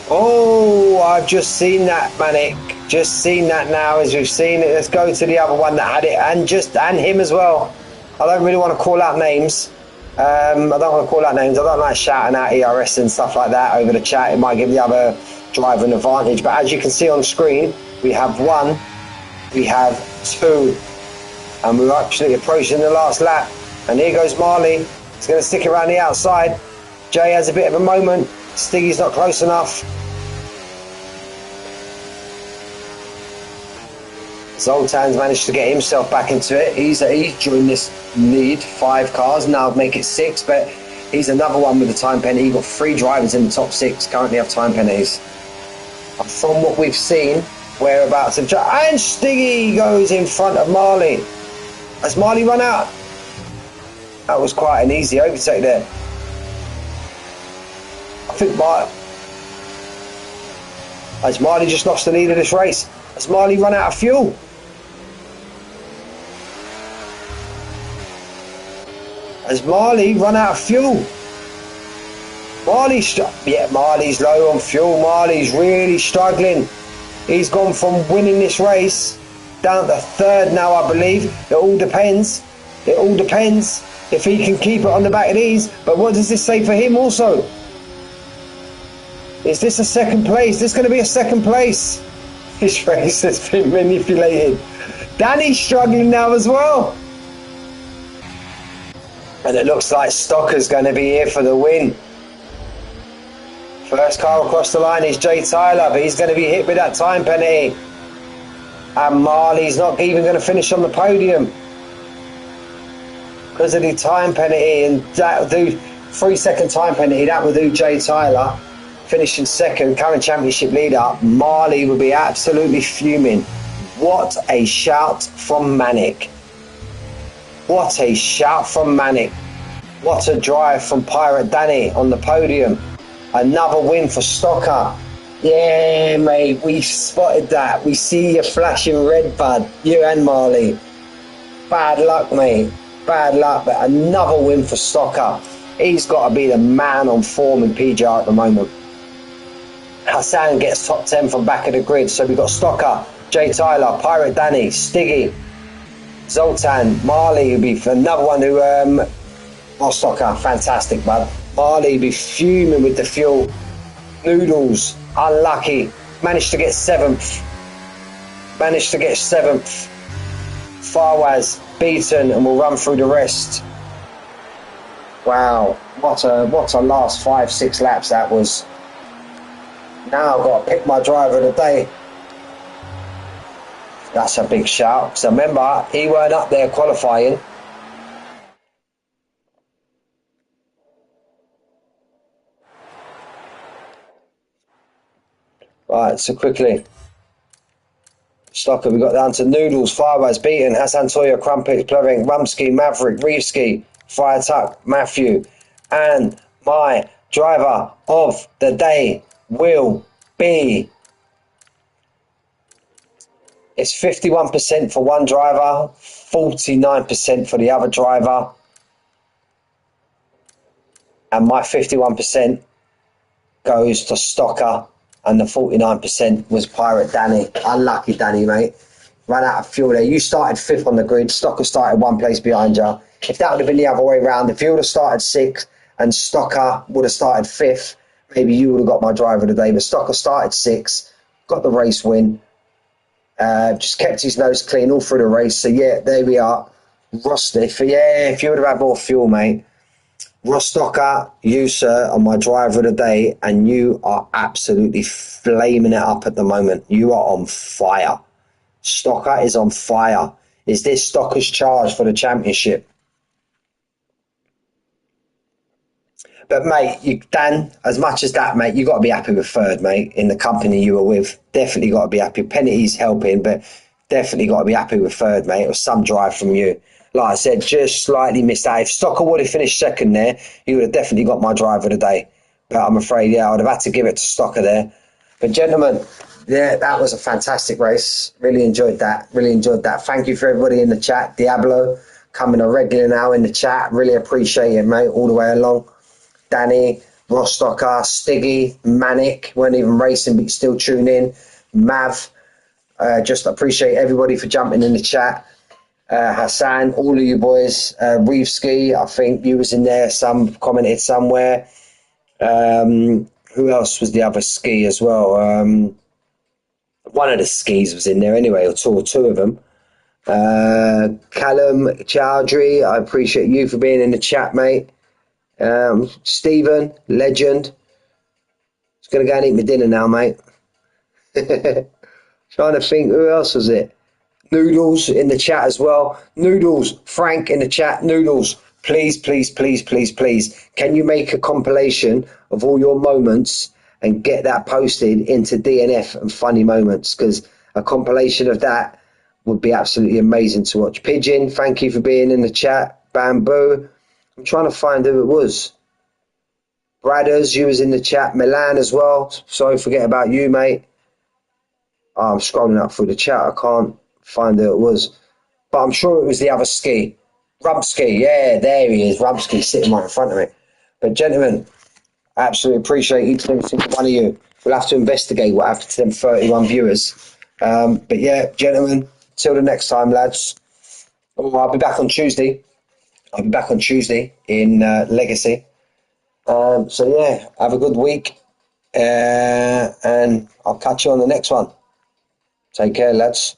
Oh, I've just seen that, Manic. Just seen that now as we've seen it. Let's go to the other one that had it, and him as well. I don't really want to call out names, I don't want to call out names. I don't like shouting out ERS and stuff like that over the chat. It might give the other driver an advantage. But as you can see on screen, we have 1, we have 2, and we're actually approaching the last lap. And here goes Marley. He's going to stick around the outside. Jay has a bit of a moment. Stiggy's not close enough. Zoltan's managed to get himself back into it. He's joined this lead, 5 cars, now make it 6, but he's another one with the time penalty. You've got 3 drivers in the top 6 currently have time penalties. And from what we've seen, whereabouts of and Stiggy goes in front of Marley. Has Marley run out? That was quite an easy overtake there. I think has Marley just lost the lead of this race? Has Marley run out of fuel? Has Marley run out of fuel? Marley's low on fuel. Marley's really struggling. He's gone from winning this race down to 3rd now, I believe. It all depends. It all depends if he can keep it on the back of these. But what does this say for him also? Is this a 2nd place? This is going to be a 2nd place. This race has been manipulated. Danny's struggling now as well. And it looks like Stocker's going to be here for the win. First car across the line is Jay Tyler, but he's going to be hit with that time penalty. And Marley's not even going to finish on the podium because of the time penalty. And that will do 3-second time penalty. That will do Jay Tyler finishing 2nd, current championship leader. Marley will be absolutely fuming. What a shout from Manic. What a shout from Manic. What a drive from Pirate Danny on the podium. Another win for Stocker. Yeah, mate, we spotted that. We see you flashing red, bud. You and Marley. Bad luck, mate. Bad luck, but another win for Stocker. He's got to be the man on form in PGR at the moment. Hassan gets top 10 from back of the grid. So we've got Stocker, Jay Tyler, Pirate Danny, Stiggy, Zoltan, Marley will be another one who Stocker, fantastic, bud. Marley will be fuming with the fuel. Noodles, unlucky, managed to get 7th. Farwaz beaten, and we'll run through the rest. Wow, what a last 5-6 laps that was. Now I've got to pick my driver of the day. That's a big shout. So remember, he weren't up there qualifying. Right, so quickly. Stocker, we got down to Noodles, Farwaz beaten, Hassan Toya, Crumpets, Pleving, Rumsky, Maverick, Reevsky, Fire Tuck, Matthew, and my driver of the day will be. It's 51% for one driver, 49% for the other driver, and my 51% goes to Stocker, and the 49% was Pirate Danny. Unlucky Danny, mate. Ran out of fuel there. You started 5th on the grid. Stocker started 1 place behind you. If that would have been the other way around, if you would have started 6th and Stocker would have started 5th, maybe you would have got my driver today. But Stocker started 6th, got the race win, just kept his nose clean all through the race. So yeah, there we are. Rusty, if you would have had more fuel, mate. Ross Stocker, you, sir, are my driver of the day, and you are absolutely flaming it up at the moment. You are on fire. Stocker is on fire. Is this Stocker's charge for the championship? But, mate, Dan, as much as that, mate, you got to be happy with 3rd, mate, in the company you were with. Definitely got to be happy. Penalty's helping, but definitely got to be happy with 3rd, mate. It was some drive from you. Like I said, just slightly missed out. If Stocker would have finished 2nd there, he would have definitely got my driver today. But I'm afraid, yeah, I would have had to give it to Stocker there. But, gentlemen, yeah, that was a fantastic race. Really enjoyed that. Thank you for everybody in the chat. Diablo, coming a regular now in the chat. Really appreciate it, mate, all the way along. Danny, Ross Stocker, Stiggy, Manic, weren't even racing, but you still tune in. Mav, just appreciate everybody for jumping in the chat. Hassan, all of you boys, Reevski, I think you was in there, some commented somewhere. Who else was the other ski as well? One of the skis was in there anyway, or two of them. Callum Chowdhury, I appreciate you for being in the chat, mate. Stephen, legend. Just gonna go and eat my dinner now, mate. Trying to think, who else was it? Noodles in the chat as well. Noodles, Frank in the chat. Noodles, please, please, please, please, please. Can you make a compilation of all your moments and get that posted into DNF and funny moments? Because a compilation of that would be absolutely amazing to watch. Pigeon, thank you for being in the chat. Bamboo, I'm trying to find who it was. Bradders, you was in the chat. Milan as well. Sorry, forget about you, mate. I'm scrolling up through the chat. I can't find who it was. But I'm sure it was the other ski. Rumpski, yeah, there he is. Rumpski sitting right in front of me. But gentlemen, I absolutely appreciate each and every single one of you. We'll have to investigate what happened to them 31 viewers. But yeah, gentlemen, till the next time, lads. Oh, I'll be back on Tuesday. I'll be back on Tuesday in Legacy. So yeah, have a good week. And I'll catch you on the next one. Take care, lads.